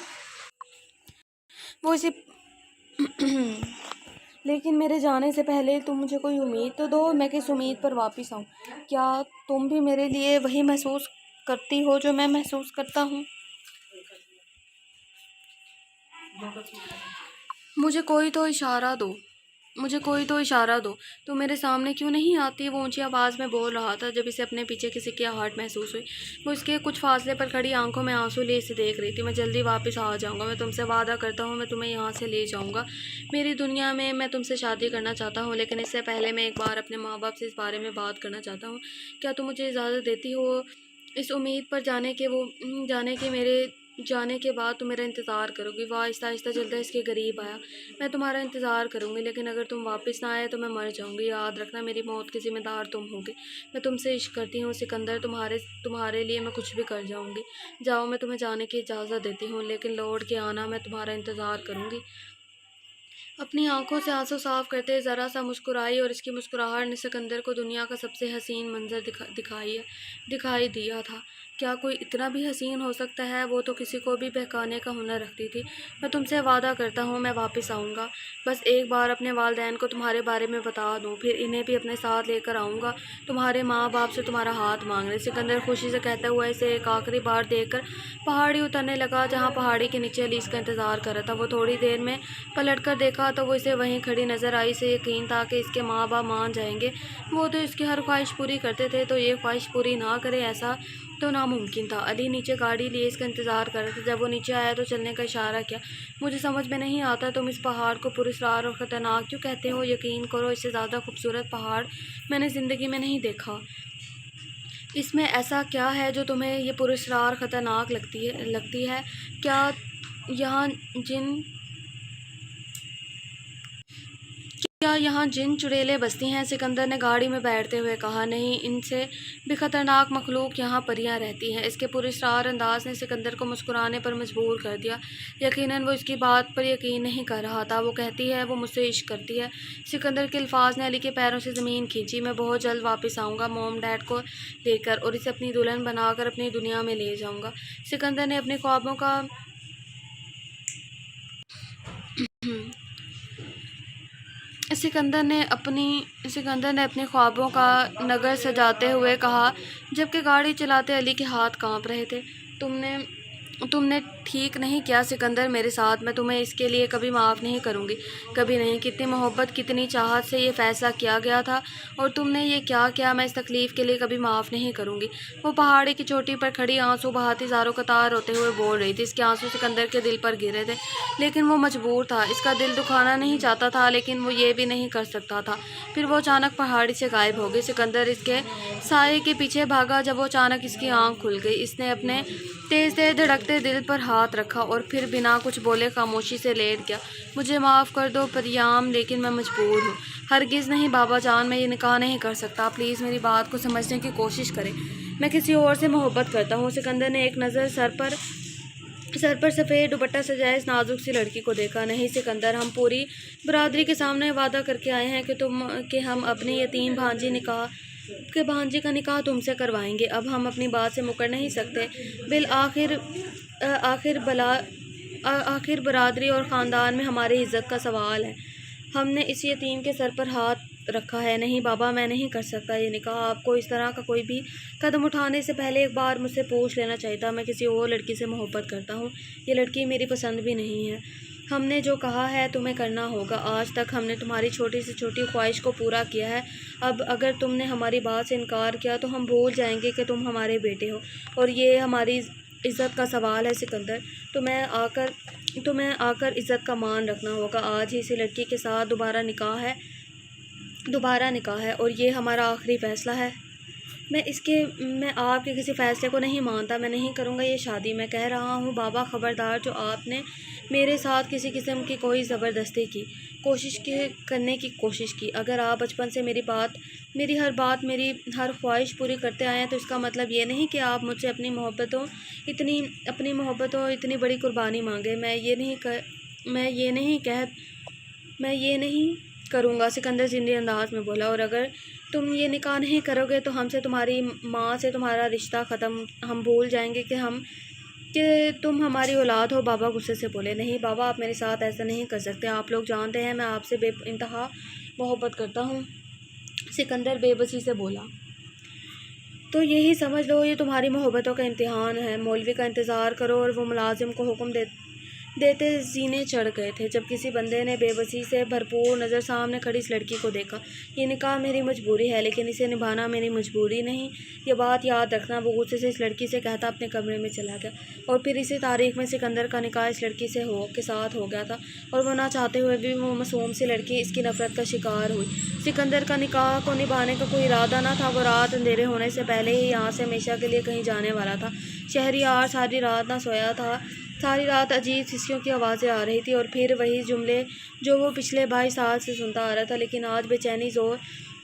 میں کس امید پر واپس آؤں؟ کیا تم بھی میرے لیے وہی محسوس کرتی ہو جو میں محسوس کرتا ہوں؟ مجھے کوئی تو اشارہ دو۔ تم میرے سامنے کیوں نہیں آتی؟ وہ اونچی آواز میں بول رہا تھا جب اسے اپنے پیچھے کسی کی آہٹ محسوس ہوئی۔ وہ اس کے کچھ فاصلے پر کھڑی آنکھوں میں آنسو لیے اسے دیکھ رہی تھی۔ میں جلدی واپس آ جاؤں گا، میں تم سے وعدہ کرتا ہوں، میں تمہیں یہاں سے لے جاؤں گا میری دنیا میں۔ میں تم سے شادی کرنا چاہتا ہوں، لیکن اس سے پہلے میں ایک بار اپنے ماں باپ سے اس بارے میں بات کرنا چاہتا ہوں۔ کیا تم مجھے اجازت دیتی ہو اس امید پر جانے کے بعد تم میرا انتظار کرو گی؟ وہ آہستہ آہستہ چلتا اس کے قریب آیا۔ میں تمہارا انتظار کروں گی، لیکن اگر تم واپس نہ آئے تو میں مر جاؤں گی۔ یاد رکھنا، میری موت کی ذمہ دار تم ہوگے۔ میں تم سے عشق کرتی ہوں سکندر، تمہارے لیے میں کچھ بھی کر جاؤں گی۔ جاؤ، میں تمہیں جانے کی اجازت دیتی ہوں، لیکن لوٹ کے آنا، میں تمہارا انتظار کروں گی۔ اپنی آنکھوں سے آنسو صاف کرتے ذرا سا مسکرائی، اور اس کی مسکراہٹ نے سکندر کو دنیا کا سب سے حسین منظر دکھائی دیا تھا۔ کیا کوئی اتنا بھی حسین ہو سکتا ہے؟ وہ تو کسی کو بھی بہکانے کا ہنر رکھتی تھی۔ میں تم سے وعدہ کرتا ہوں میں واپس آؤں گا، بس ایک بار اپنے والدین کو تمہارے بارے میں بتا دوں، پھر انہیں بھی اپنے ساتھ لے کر آؤں گا تمہارے ماں باپ سے تمہارا ہاتھ مانگنے۔ سکندر خوشی سے کہتا ہوا اسے ایک آخری بار دیکھ کر پہاڑی اترنے لگا، جہاں پہاڑی کے نیچے علی اس کا انتظار کر رہا تھا۔ وہ تھوڑی دیر میں پلٹ کر دیکھا تو وہ اسے وہیں کھڑی نظر آئی۔ اسے یقین تھا کہ اس کے ماں باپ مان جائیں گے، وہ تو اس کی ہر خواہش پوری کرتے تھے، تو یہ خواہش پوری نہ کرے ایسا تو ناممکن تھا۔ علی نیچے گاڑی لیے اس کا انتظار کر رہا تھا۔ جب وہ نیچے آیا تو چلنے کا اشارہ کیا۔ مجھے سمجھ میں نہیں آتا تم اس پہاڑ کو پراسرار اور خطرناک کیوں کہتے ہو؟ یقین کرو، اس سے زیادہ خوبصورت پہاڑ میں نے زندگی میں نہیں دیکھا۔ اس میں ایسا کیا ہے جو تمہیں یہ پراسرار خطرناک لگتی ہے؟ کیا یہاں جن چڑیلیں بستی ہیں؟ سکندر نے گاڑی میں بیٹھتے ہوئے کہا، نہیں، ان سے بھی خطرناک مخلوق یہاں پریاں رہتی ہیں۔ اس کے پراسرار انداز نے سکندر کو مسکرانے پر مجبور کر دیا۔ یقیناً وہ اس کی بات پر یقین نہیں کر رہا تھا۔ وہ کہتی ہے وہ مجھ سے عشق کرتی ہے۔ سکندر کے الفاظ نے علی کے پیروں سے زمین کھینچی۔ میں بہت جلد واپس آؤں گا موم ڈیڈ کو لے کر، اور اسے اپنی دلہن بنا کر اپنی دنیا میں لے جاؤں گا۔ سکندر نے اپنے خوابوں کا نگر سجاتے ہوئے کہا، جبکہ گاڑی چلاتے علی کے ہاتھ کانپ رہے تھے۔ تم نے ٹھیک نہیں کیا سکندر میرے ساتھ، میں تمہیں اس کے لیے کبھی معاف نہیں کروں گی، کبھی نہیں۔ کتنی محبت، کتنی چاہت سے یہ فیصلہ کیا گیا تھا، اور تم نے یہ کیا کیا؟ میں اس تکلیف کے لیے کبھی معاف نہیں کروں گی۔ وہ پہاڑی کی چوٹی پر کھڑی آنسو بہاتی زاروں قطار ہوتے ہوئے بول رہی تھی۔ اس کے آنسو سکندر کے دل پر گرے تھے، لیکن وہ مجبور تھا۔ اس کا دل دکھانا نہیں چاہتا تھا، لیکن وہ یہ بھی نہیں کر سکتا تھا۔ پھر وہ اچانک پہاڑی سے غائب ہو گئی۔ سکندر اس کے سائے کے پیچھے بھاگا۔ جب وہ اچانک اس کی آنکھ کھل گئی، اس نے اپنے تیز تیز دھڑکتے دل پر ہاتھ رکھا اور پھر بنا کچھ بولے خاموشی سے لیٹ گیا۔ مجھے معاف کر دو پریام، لیکن میں مجبور ہوں۔ ہرگز نہیں بابا جان، میں یہ نکاح نہیں کر سکتا۔ پلیز میری بات کو سمجھنے کی کوشش کریں، میں کسی اور سے محبت کرتا ہوں۔ سکندر نے ایک نظر سر پر सर पर सफ़ेद दुपट्टा सजाए इस नाजुक सी लड़की को देखा। नहीं सिकंदर, हम पूरी बरादरी के सामने वादा करके आए हैं कि हम अपनी यतीम भांजी का निकाह तुमसे करवाएंगे। अब हम अपनी बात से मुकर नहीं सकते। बिल आखिर आखिर बला आखिर बरादरी और ख़ानदान में हमारी इज़्ज़त का सवाल है। हमने इस यतीम के सर पर हाथ रखा है। नहीं बाबा, मैं नहीं कर सकता ये निकाह। आपको इस तरह का कोई भी कदम उठाने से पहले एक बार मुझसे पूछ लेना चाहिए था। मैं किसी और लड़की से मोहब्बत करता हूँ। ये लड़की मेरी पसंद भी नहीं है। हमने जो कहा है तुम्हें करना होगा। आज तक हमने तुम्हारी छोटी से छोटी ख्वाहिश को पूरा किया है। अब अगर तुमने हमारी बात से इनकार किया तो हम भूल जाएंगे कि तुम हमारे बेटे हो, और ये हमारी इज़्ज़त का सवाल है। सिकंदर, तुम्हें आकर इज़्ज़त का मान रखना होगा। आज ही इसी लड़की के साथ दोबारा निकाह है और ये हमारा आखिरी फ़ैसला है। मैं आपके किसी फ़ैसले को नहीं मानता। मैं नहीं करूँगा ये शादी। मैं कह रहा हूँ बाबा, ख़बरदार, जो आपने मेरे साथ किसी किस्म की कोई ज़बरदस्ती की करने की कोशिश की। अगर आप बचपन से मेरी हर ख्वाहिश पूरी करते आए हैं तो इसका मतलब ये नहीं कि आप मुझसे अपनी मोहब्बतों इतनी बड़ी कुर्बानी मांगे। मैं ये नहीं करूँगा, सिकंदर जिंदी अंदाज में बोला। और अगर तुम ये निकाह नहीं करोगे तो हमसे, तुम्हारी माँ से तुम्हारा रिश्ता ख़त्म। हम भूल जाएंगे कि तुम हमारी औलाद हो। बाबा गुस्से से बोले। नहीं बाबा, आप मेरे साथ ऐसा नहीं कर सकते। आप लोग जानते हैं मैं आपसे बेइंतहा मोहब्बत करता हूँ। सिकंदर बेबसी से बोला। तो यही समझ लो ये तुम्हारी मोहब्बतों का इम्तिहान है। मौलवी का इंतज़ार करो। और वो मुलाजिम को हुक्म देते जीने चढ़ गए थे जब किसी बंदे ने बेबसी से भरपूर नज़र सामने खड़ी इस लड़की को देखा। ये निकाह मेरी मजबूरी है, लेकिन इसे निभाना मेरी मजबूरी नहीं। ये बात याद रखना। वो गुस्से से इस लड़की से कहता अपने कमरे में चला गया। और फिर इसी तारीख में सिकंदर का निकाह इस लड़की के साथ हो गया था, और वो ना चाहते हुए भी वो मासूम सी लड़की इसकी नफ़रत का शिकार हुई। सिकंदर का निकाह को निभाने का कोई इरादा न था। वो रात अंधेरे होने से पहले ही यहाँ से हमेशा के लिए कहीं जाने वाला था। शहरियार सारी रात ना सोया था। सारी रात अजीब सिसकियों की आवाज़ें आ रही थी, और फिर वही जुमले जो वो पिछले 22 साल से सुनता आ रहा था। लेकिन आज बेचैनी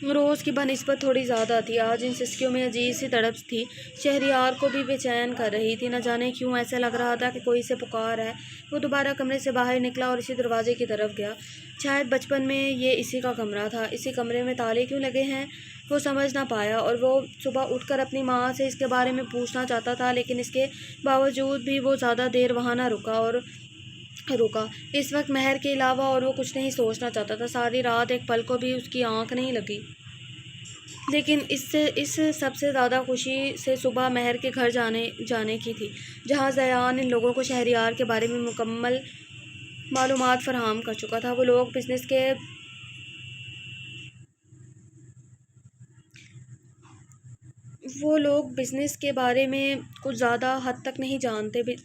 रोज़ की बनिस्बत थोड़ी ज़्यादा थी। आज इन सिसकियों में अजीब सी तड़प थी। शहरियार को भी बेचैन कर रही थी। न जाने क्यों ऐसा लग रहा था कि कोई इसे पुकार है। वो दोबारा कमरे से बाहर निकला और इसी दरवाजे की तरफ गया। शायद बचपन में ये इसी का कमरा था। इसी कमरे में ताले क्यों लगे हैं वो समझ ना पाया, और वो सुबह उठकर अपनी माँ से इसके बारे में पूछना चाहता था, लेकिन इसके बावजूद भी वो ज़्यादा देर वहाँ ना रुका। इस वक्त महर के अलावा और वो कुछ नहीं सोचना चाहता था। सारी रात एक पल को भी उसकी आंख नहीं लगी। लेकिन इस सबसे ज़्यादा खुशी से सुबह महर के घर जाने की थी, जहाँ ज़यान इन लोगों को शहरियार के बारे में मुकम्मल मालूमात फराहम कर चुका था। वो लोग बिज़नेस के बारे में कुछ ज़्यादा हद तक नहीं जानते भी।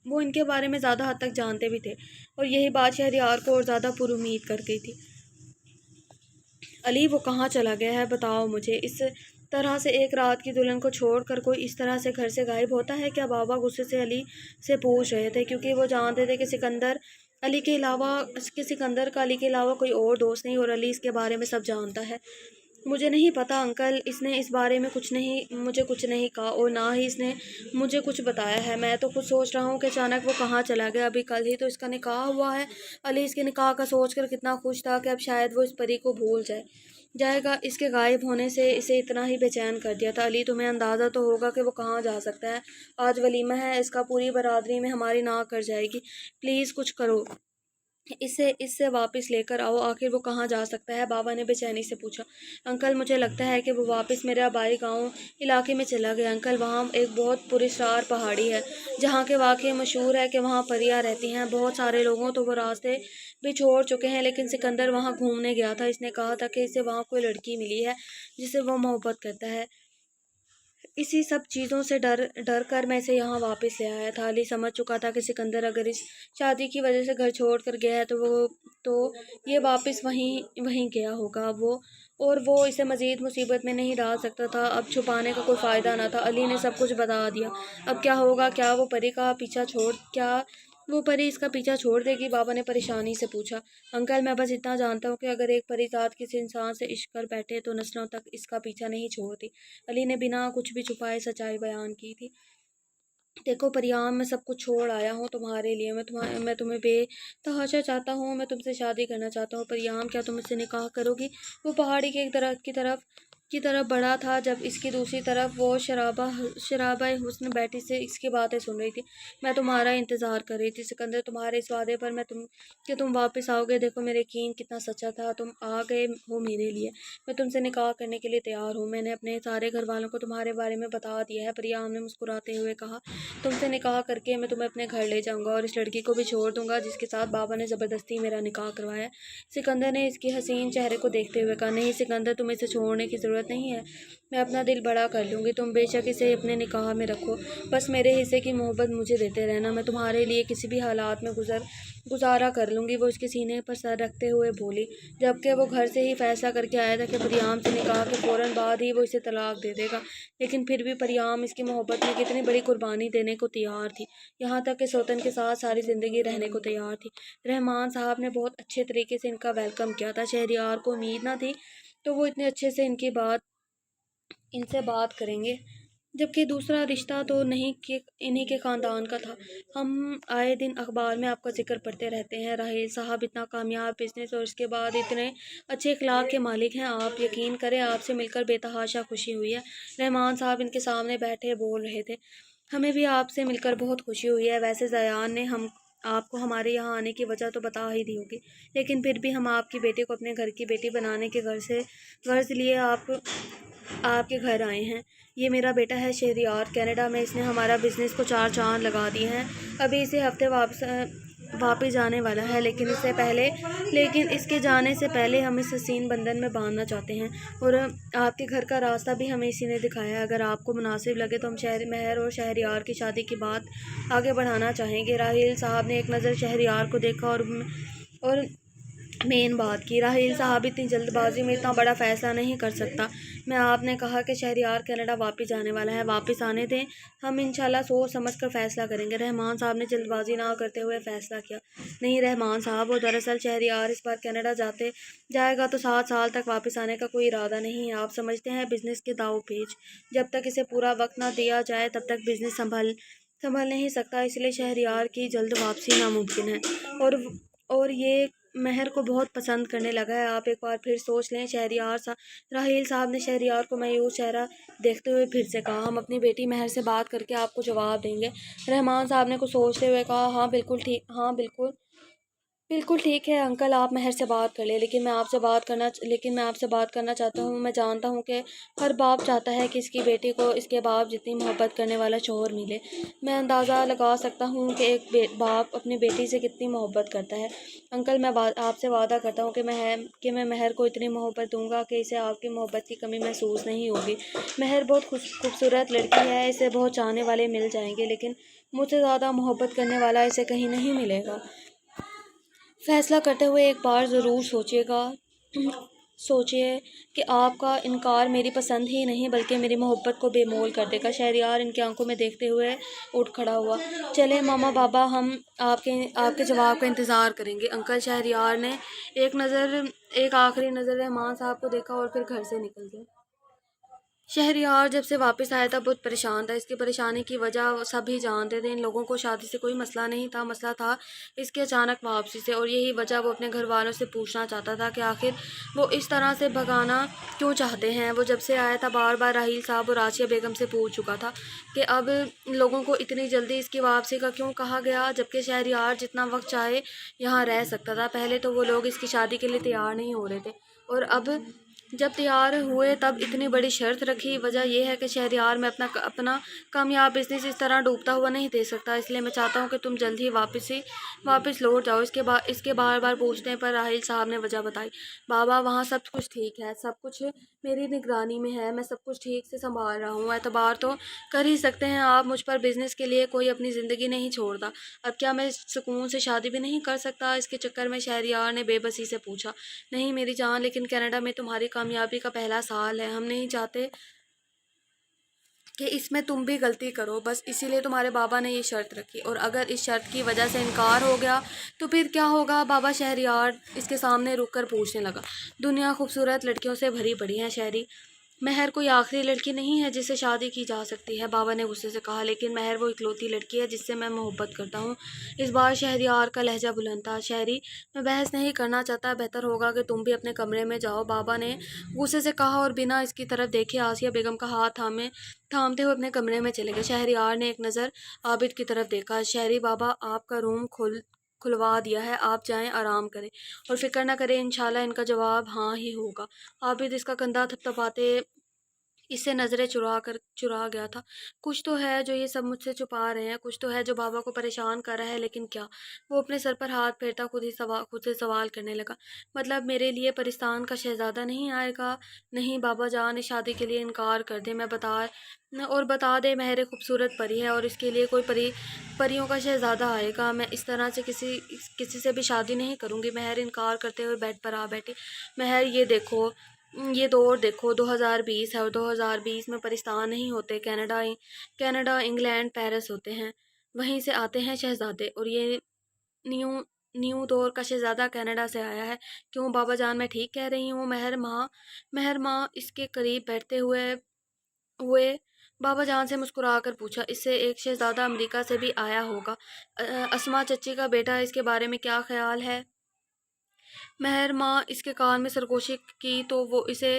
वो इनके बारे में ज़्यादा हद तक जानते भी थे, और यही बात शहरियार को और ज़्यादा पुरुमीद कर गई थी। अली, वो कहाँ चला गया है, बताओ मुझे। इस तरह से एक रात की दुल्हन को छोड़कर कोई इस तरह से घर से गायब होता है क्या? बाबा गुस्से से अली से पूछ रहे थे, क्योंकि वो जानते थे कि सिकंदर का अली के अलावा कोई और दोस्त नहीं, और अली इसके बारे में सब जानता है। मुझे नहीं पता अंकल, इसने इस बारे में मुझे कुछ नहीं कहा, और ना ही इसने मुझे कुछ बताया है। मैं तो खुद सोच रहा हूँ कि अचानक वो कहाँ चला गया। अभी कल ही तो इसका निकाह हुआ है। अली इसके निकाह का सोचकर कितना खुश था कि अब शायद वो इस परी को भूल जाएगा। इसके गायब होने से इसे इतना ही बेचैन कर दिया था। अली, तुम्हें अंदाज़ा तो होगा कि वो कहाँ जा सकता है। आज वलीमा है, इसका पूरी बरादरी में हमारी नाक कर जाएगी। प्लीज़ कुछ करो, इससे वापस लेकर आओ। आखिर वो कहाँ जा सकता है? बाबा ने बेचैनी से पूछा। अंकल, मुझे लगता है कि वो वापस मेरे आबाई गांव इलाके में चला गया। अंकल, वहाँ एक बहुत पुरस्कार पहाड़ी है जहाँ के वाक़ई मशहूर है कि वहाँ परियां रहती हैं। बहुत सारे लोगों तो वो रास्ते भी छोड़ चुके हैं, लेकिन सिकंदर वहाँ घूमने गया था। इसने कहा था कि इसे वहाँ कोई लड़की मिली है जिससे वो मोहब्बत करता है। इसी सब चीज़ों से डर कर मैं इसे यहाँ वापस ले आया था। अली समझ चुका था कि सिकंदर अगर इस शादी की वजह से घर छोड़ कर गया है तो ये वापस वहीं गया होगा। वो इसे मज़ीद मुसीबत में नहीं डाल सकता था। अब छुपाने का कोई फ़ायदा ना था। अली ने सब कुछ बता दिया। अब क्या होगा? क्या वो परी इसका पीछा छोड़ देगी? बाबा ने परेशानी से पूछा। अंकल, मैं बस इतना जानता हूँ कि अगर एक परी ज़ात किसी इंसान से इश्क कर बैठे तो नस्लों तक इसका पीछा नहीं छोड़ती। अली ने बिना कुछ भी छुपाए सच्चाई बयान की थी। देखो परियाम, मैं सब कुछ छोड़ आया हूँ तुम्हारे लिए। मैं तुम्हें बेतहाशा चाहता हूँ, मैं तुमसे शादी करना चाहता हूँ। परियाम, क्या तुम मुझसे निकाह करोगी? वो पहाड़ी के एक तरफ की तरफ बढ़ा था, जब इसकी दूसरी तरफ वो शराबा हुस्न बैठी से इसकी बातें सुन रही थी। मैं तुम्हारा इंतज़ार कर रही थी सिकंदर, तुम्हारे इस वादे पर कि तुम वापस आओगे। देखो मेरे यकीन कितना सच्चा था, तुम आ गए हो मेरे लिए। मैं तुमसे निकाह करने के लिए तैयार हूँ। मैंने अपने सारे घर वालों को तुम्हारे बारे में बता दिया है। परियाम ने मुस्कुराते हुए कहा, तुमसे निकाह करके मैं तुम्हें अपने घर ले जाऊंगा और इस लड़की को भी छोड़ दूंगा जिसके साथ बाबा ने ज़बरदस्ती मेरा निकाह करवाया। सिकंदर ने इसके हसीन चेहरे को देखते हुए कहा, नहीं सिकंदर, तुम्हें इसे छोड़ने की ज़रूरत नहीं है। मैं अपना दिल बड़ा कर लूँगी, तुम बेशक इसे अपने निकाह में रखो। बस मेरे हिस्से की मोहब्बत मुझे देते रहना, मैं तुम्हारे लिए किसी भी हालात में गुजारा कर लूँगी। वो उसके सीने पर सर रखते हुए बोली, जबकि वो घर से ही फैसला करके आया था कि परियाम से निकाह के फ़ौरन बाद ही वो इसे तलाक दे देगा। लेकिन फिर भी परियाम इसकी मोहब्बत में कितनी बड़ी कुर्बानी देने को तैयार थी, यहाँ तक कि सौतन के साथ सारी ज़िंदगी रहने को तैयार थी। रहमान साहब ने बहुत अच्छे तरीके से इनका वेलकम किया था। शहरियार को उम्मीद ना थी तो वो इतने अच्छे से इनसे बात करेंगे, जबकि दूसरा रिश्ता तो नहीं कि इन्हीं के ख़ानदान का था। हम आए दिन अखबार में आपका जिक्र पढ़ते रहते हैं। राहिल साहब इतना कामयाब बिजनेस और इसके बाद इतने अच्छे अखलाक के मालिक हैं। आप यकीन करें, आपसे मिलकर बेतहाशा खुशी हुई है। रहमान साहब इनके सामने बैठे बोल रहे थे, हमें भी आपसे मिलकर बहुत खुशी हुई है। वैसे ज़यान ने हम आपको हमारे यहाँ आने की वजह तो बता ही दी होगी, लेकिन फिर भी हम आपकी बेटी को अपने घर की बेटी बनाने के गर्ज लिए आपके घर आए हैं। ये मेरा बेटा है शहरियार, कनाडा में इसने हमारा बिजनेस को चार चांद लगा दिए हैं। अभी इसे हफ्ते वापस जाने वाला है, लेकिन इसके जाने से पहले हम इस हसीन बंधन में बांधना चाहते हैं, और आपके घर का रास्ता भी हमें इसी ने दिखाया है। अगर आपको मुनासिब लगे तो हम महर और शहरियार की शादी की बात आगे बढ़ाना चाहेंगे। राहिल साहब ने एक नज़र शहरियार को देखा और मेन बात की, राहिल साहब इतनी जल्दबाजी में इतना बड़ा फ़ैसला नहीं कर सकता। मैं आपने कहा कि शहरियार कनाडा वापस जाने वाला है, वापस आने दें, हम इंशाल्लाह सोच समझ कर फ़ैसला करेंगे। रहमान साहब ने जल्दबाजी ना करते हुए फ़ैसला किया, नहीं रहमान साहब, वो दरअसल शहरियार इस बार कनाडा जाएगा तो 7 साल तक वापस आने का कोई इरादा नहीं है। आप समझते हैं बिज़नेस के दाव पेच, जब तक इसे पूरा वक्त ना दिया जाए तब तक बिज़नेस संभल नहीं सकता, इसलिए शहरियार की जल्द वापसी नामुमकिन है। और ये महर को बहुत पसंद करने लगा है, आप एक बार फिर सोच लें। राहील साहब ने शहरियार को मायूस चेहरा देखते हुए फिर से कहा, हम अपनी बेटी महर से बात करके आपको जवाब देंगे। रहमान साहब ने कुछ सोचते हुए कहा, हाँ बिल्कुल ठीक है अंकल, आप महर से बात कर ले, लेकिन मैं आपसे बात करना चाहता हूँ। मैं जानता हूँ कि हर बाप चाहता है कि इसकी बेटी को इसके बाप जितनी मोहब्बत करने वाला शौहर मिले। मैं अंदाज़ा लगा सकता हूँ कि एक बाप अपनी बेटी से कितनी मोहब्बत करता है। अंकल, मैं आपसे वादा करता हूँ कि मैं महर को इतनी मोहब्बत दूँगा कि इसे आपकी मोहब्बत की कमी महसूस नहीं होगी। महर बहुत खूबसूरत लड़की है, इसे बहुत चाहने वाले मिल जाएंगे, लेकिन मुझसे ज़्यादा मोहब्बत करने वाला इसे कहीं नहीं मिलेगा। फैसला करते हुए एक बार ज़रूर सोचिए कि आपका इनकार मेरी पसंद ही नहीं बल्कि मेरी मोहब्बत को बेमोल कर देगा। शहरियार इनकी आंखों में देखते हुए उठ खड़ा हुआ, चले मामा बाबा, हम आपके जवाब का इंतज़ार करेंगे। अंकल, शहरियार ने एक आखिरी नज़र रहमान साहब को देखा और फिर घर से निकल गए। शहरियार जब से वापस आया था बहुत परेशान था। इसकी परेशानी की वजह सभी जानते थे। इन लोगों को शादी से कोई मसला नहीं था, मसला था इसके अचानक वापसी से, और यही वजह वो अपने घर वालों से पूछना चाहता था कि आखिर वो इस तरह से भगाना क्यों चाहते हैं। वो जब से आया था बार बार राहील साहब और आसिया बेगम से पूछ चुका था कि अब लोगों को इतनी जल्दी इसकी वापसी का क्यों कहा गया, जबकि शहरियार जितना वक्त चाहे यहाँ रह सकता था। पहले तो वो लोग इसकी शादी के लिए तैयार नहीं हो रहे थे, और अब जब तैयार हुए तब इतनी बड़ी शर्त रखी। वजह यह है कि शहरियार में अपना कामयाब बिजनेस इस तरह डूबता हुआ नहीं दे सकता, इसलिए मैं चाहता हूँ कि तुम जल्द ही वापस लौट जाओ। इसके बार बार पूछने पर राहिल साहब ने वजह बताई, बाबा वहाँ सब कुछ ठीक है, सब कुछ मेरी निगरानी में है, मैं सब कुछ ठीक से संभाल रहा हूँ। एतबार तो कर ही सकते हैं आप मुझ पर, बिजनेस के लिए कोई अपनी ज़िंदगी नहीं छोड़ता। अब क्या मैं सुकून से शादी भी नहीं कर सकता? इसके चक्कर में शहरियार ने बेबसी से पूछा, नहीं मेरी जान, लेकिन कनाडा में तुम्हारी कामयाबी का पहला साल है, हम नहीं चाहते कि इसमें तुम भी गलती करो, बस इसीलिए तुम्हारे बाबा ने ये शर्त रखी, और अगर इस शर्त की वजह से इनकार हो गया तो फिर क्या होगा बाबा? शहरियार इसके सामने रुक कर पूछने लगा। दुनिया खूबसूरत लड़कियों से भरी पड़ी है शहरी, महर कोई आखिरी लड़की नहीं है जिससे शादी की जा सकती है, बाबा ने गुस्से से कहा। लेकिन महर वो इकलौती लड़की है जिससे मैं मोहब्बत करता हूँ। इस बार शहरयार का लहजा बुलंद था। शहरी, मैं बहस नहीं करना चाहता, बेहतर होगा कि तुम भी अपने कमरे में जाओ, बाबा ने गुस्से से कहा और बिना इसकी तरफ देखे आसिया बेगम का हाथ थामते हुए अपने कमरे में चले गए। शहरयार ने एक नज़र आबिद की तरफ देखा। शहरी बाबा, आपका रूम खुलवा दिया है, आप जाएं, आराम करें और फिक्र न करें, इंशाल्लाह इनका जवाब हाँ ही होगा। आबिद इसका कंधा थपथपाते इससे नज़रें चुरा गया था। कुछ तो है जो ये सब मुझसे छुपा रहे हैं, कुछ तो है जो बाबा को परेशान कर रहा है, लेकिन क्या? वो अपने सर पर हाथ फेरता खुद से सवाल करने लगा। मतलब मेरे लिए परिस्तान का शहजादा नहीं आएगा? नहीं बाबा जान, इस शादी के लिए इनकार कर दे। बता दे महर खूबसूरत परी है और इसके लिए कोई परियों का शहजादा आएगा। मैं इस तरह से किसी से भी शादी नहीं करूँगी। महर इनकार करते हुए बेड पर आ बैठी। महर, ये दौर देखो, 2020 है और 2020 में पाकिस्तान नहीं होते, कनाडा, इंग्लैंड, पेरिस होते हैं। वहीं से आते हैं शहजादे, और ये न्यू न्यू दौर का शहजादा कनाडा से आया है। क्यों बाबा जान, मैं ठीक कह रही हूँ? महर माँ इसके करीब बैठते हुए बाबा जान से मुस्कुराकर पूछा, इससे एक शहजादा अमेरिका से भी आया होगा। अस्मा चच्ची का बेटा, इसके बारे में क्या ख्याल है? महर माँ इसके कान में सरगोशी की तो वो इसे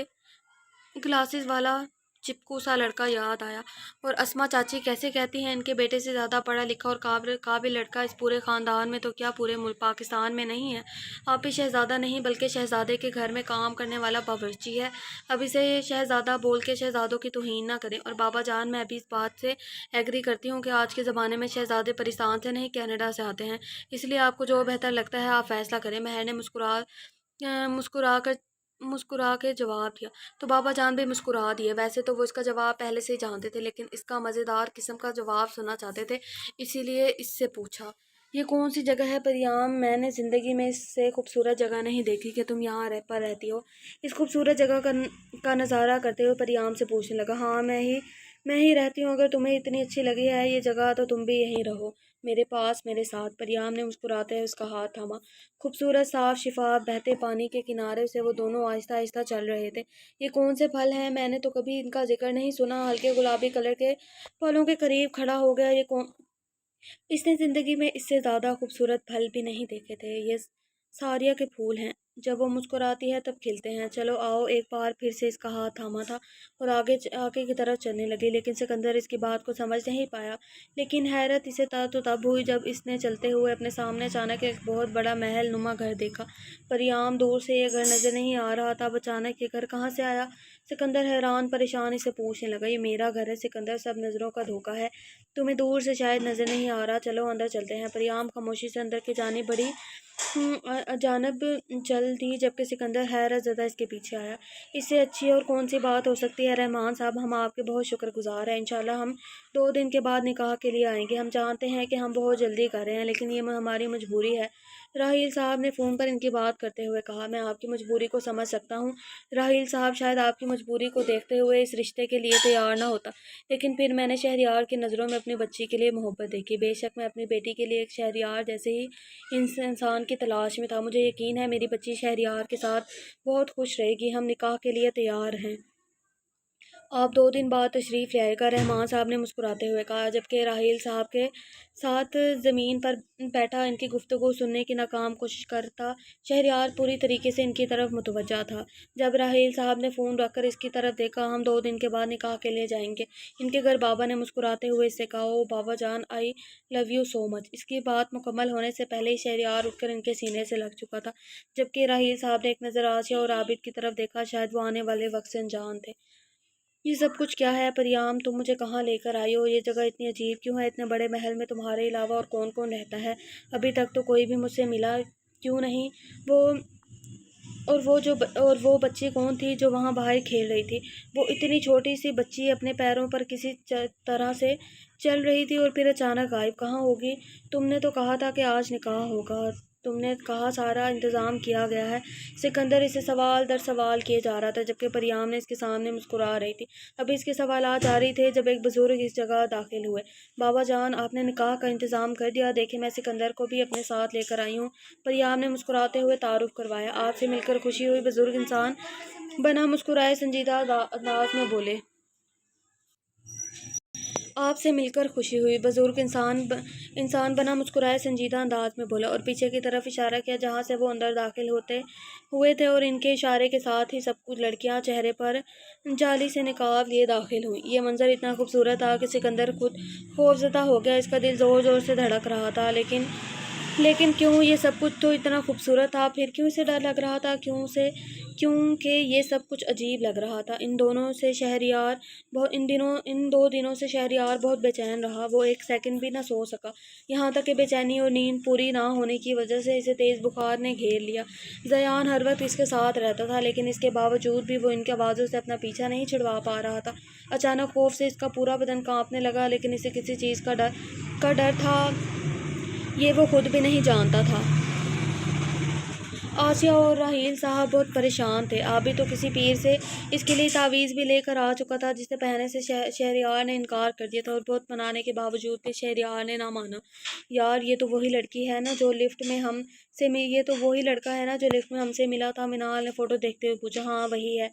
ग्लासेस वाला चिपकू सा लड़का याद आया। और अस्मा चाची कैसे कहती हैं, इनके बेटे से ज़्यादा पढ़ा लिखा और काबिल लड़का इस पूरे ख़ानदान में तो क्या पूरे मुल्क पाकिस्तान में नहीं है? आप ही शहज़ादा नहीं बल्कि शहज़ादे के घर में काम करने वाला बावर्ची है। अब इसे शहज़ादा बोल के शहज़ादों की तौहीन ना करें। और बाबा जान, मैं भी इस बात से एग्री करती हूँ कि आज के ज़माने में शहज़ादे पाकिस्तान से नहीं कनाडा से आते हैं। इसलिए आपको जो बेहतर लगता है आप फ़ैसला करें। महर ने मुस्कुरा कर मुस्कुरा के जवाब दिया। तो बाबा जान भी मुस्कुरा दिए। वैसे तो वो इसका जवाब पहले से ही जानते थे, लेकिन इसका मज़ेदार किस्म का जवाब सुनना चाहते थे, इसीलिए इससे पूछा, ये कौन सी जगह है परियाम? मैंने ज़िंदगी में इससे खूबसूरत जगह नहीं देखी कि तुम यहाँ रहती हो। इस खूबसूरत जगह का नज़ारा करते हुए परियाम से पूछने लगा। हाँ, मैं ही रहती हूँ। अगर तुम्हें इतनी अच्छी लगी है ये जगह तो तुम भी यहीं रहो, मेरे पास, मेरे साथ। परियाम ने मुस्कुराते हुए उसका हाथ थामा। खूबसूरत साफ शिफाफ बहते पानी के किनारे से वो दोनों आहिस्ता आहिस्ता चल रहे थे। ये कौन से फल हैं? मैंने तो कभी इनका जिक्र नहीं सुना। हल्के गुलाबी कलर के फलों के करीब खड़ा हो गया। ये कौन? इसने ज़िंदगी में इससे ज़्यादा खूबसूरत फल भी नहीं देखे थे। ये सारिया के फूल हैं, जब वो मुस्कुराती है तब खिलते हैं। चलो आओ। एक बार फिर से इसका हाथ थामा था और आगे की तरफ चलने लगी, लेकिन सिकंदर इसकी बात को समझ नहीं पाया। लेकिन हैरत इसे तब हुई जब इसने चलते हुए अपने सामने अचानक एक बहुत बड़ा महल नुमा घर देखा। परियाम, दूर से ये घर नज़र नहीं आ रहा था, अब अचानक ये घर कहाँ से आया? सिकंदर हैरान परेशान इसे पूछने लगा। ये मेरा घर है सिकंदर, सब नज़रों का धोखा है, तुम्हें दूर से शायद नज़र नहीं आ रहा। चलो अंदर चलते हैं। परियाम खामोशी से अंदर की जानी बड़ी जानब चल दी, जबकि सिकंदर हैरत ज़दा इसके पीछे आया। इससे अच्छी और कौन सी बात हो सकती है? रहमान साहब, हम आपके बहुत शुक्रगुजार हैं। इंशाल्लाह हम 2 दिन के बाद निकाह के लिए आएंगे। हम जानते हैं कि हम बहुत जल्दी कर रहे हैं, लेकिन ये हमारी मजबूरी है। राहील साहब ने फ़ोन पर इनकी बात करते हुए कहा। मैं आपकी मजबूरी को समझ सकता हूँ राहील साहब, शायद आपकी मजबूरी को देखते हुए इस रिश्ते के लिए तैयार ना होता, लेकिन फिर मैंने शहरयार की नज़रों में अपनी बच्ची के लिए मोहब्बत देखी। बेशक मैं अपनी बेटी के लिए एक शहरयार जैसे ही इंसान की तलाश में था। मुझे यकीन है मेरी बच्ची शहरयार के साथ बहुत खुश रहेगी। हम निकाह के लिए तैयार हैं। आप 2 दिन बाद तशरीफ़ ले आएगा, रहमान साहब ने मुस्कुराते हुए कहा, जबकि राहील साहब के साथ ज़मीन पर बैठा इनकी गुफ्तगू सुनने की नाकाम कोशिश करता शहरयार पूरी तरीके से इनकी तरफ मुतवज्जा था। जब राहील साहब ने फ़ोन रखकर इसकी तरफ देखा, हम 2 दिन के बाद निकाह के लिए जाएंगे इनके घर, बाबा ने मुस्कुराते हुए इससे कहा। ओ बाबा जान, I love you so much. इसकी बात मुकम्मल होने से पहले ही शहरयार उठकर इनके सीने से लग चुका था, जबकि राहील साहब ने एक नज़र आसिया और आबिद की तरफ देखा, शायद वो आने वाले वक्त से अनजान थे। ये सब कुछ क्या है परियाम? तुम मुझे कहाँ लेकर आई हो? ये जगह इतनी अजीब क्यों है? इतने बड़े महल में तुम्हारे अलावा और कौन कौन रहता है? अभी तक तो कोई भी मुझसे मिला क्यों नहीं? वो और वो बच्ची कौन थी जो वहाँ बाहर खेल रही थी? वो इतनी छोटी सी बच्ची अपने पैरों पर किसी तरह से चल रही थी और फिर अचानक गायब कहाँ होगी? तुमने तो कहा था कि आज निकाह होगा। तुम ने कहा सारा इंतज़ाम किया गया है। सिकंदर इसे सवाल दर सवाल किए जा रहा था, जबकि परियाम ने इसके सामने मुस्कुरा रही थी। अभी इसके सवालात जारी थे जब एक बुजुर्ग इस जगह दाखिल हुए। बाबा जान, आपने निकाह का इंतज़ाम कर दिया? देखे, मैं सिकंदर को भी अपने साथ लेकर आई हूँ। परियाम ने मुस्कुराते हुए तारुफ करवाया। आपसे मिलकर खुशी हुई। बुजुर्ग इंसान बना मुस्कुराए संजीदा अंदाज में बोले। आपसे मिलकर खुशी हुई। बुजुर्ग इंसान बना मुस्कुराए संजीदा अंदाज में बोला और पीछे की तरफ इशारा किया जहाँ से वो अंदर दाखिल होते हुए थे, और इनके इशारे के साथ ही सब कुछ लड़कियां चेहरे पर जाली से निकाब लिए दाखिल हुई। ये मंजर इतना खूबसूरत था कि सिकंदर खुद खौफजदा हो गया। इसका दिल ज़ोर ज़ोर से धड़क रहा था। लेकिन क्यों? ये सब कुछ तो इतना खूबसूरत था, फिर क्यों इसे डर लग रहा था? क्योंकि ये सब कुछ अजीब लग रहा था। इन 2 दिनों से शहरयार बहुत बेचैन रहा। वो एक सेकंड भी ना सो सका। यहाँ तक कि बेचैनी और नींद पूरी ना होने की वजह से इसे तेज़ बुखार ने घेर लिया। ज़यान हर वक्त इसके साथ रहता था, लेकिन इसके बावजूद भी वो इनकी आवाज़ों से अपना पीछा नहीं छुड़वा पा रहा था। अचानक खौफ से इसका पूरा बदन कांपने लगा, लेकिन इसे किसी चीज़ का डर था, ये वो खुद भी नहीं जानता था। आसिया और राहील साहब बहुत परेशान थे। आबिद तो किसी पीर से इसके लिए तावीज़ भी लेकर आ चुका था, जिसे पहनने से शहरयार ने इनकार कर दिया था, और बहुत मनाने के बावजूद भी शहरयार ने ना माना। यार, ये तो वही लड़की है ना जो लिफ्ट में ये तो वही लड़का है ना जो लिफ्ट में हमसे मिला था। मिनाल ने फ़ोटो देखते हुए पूछा। हाँ, वही है।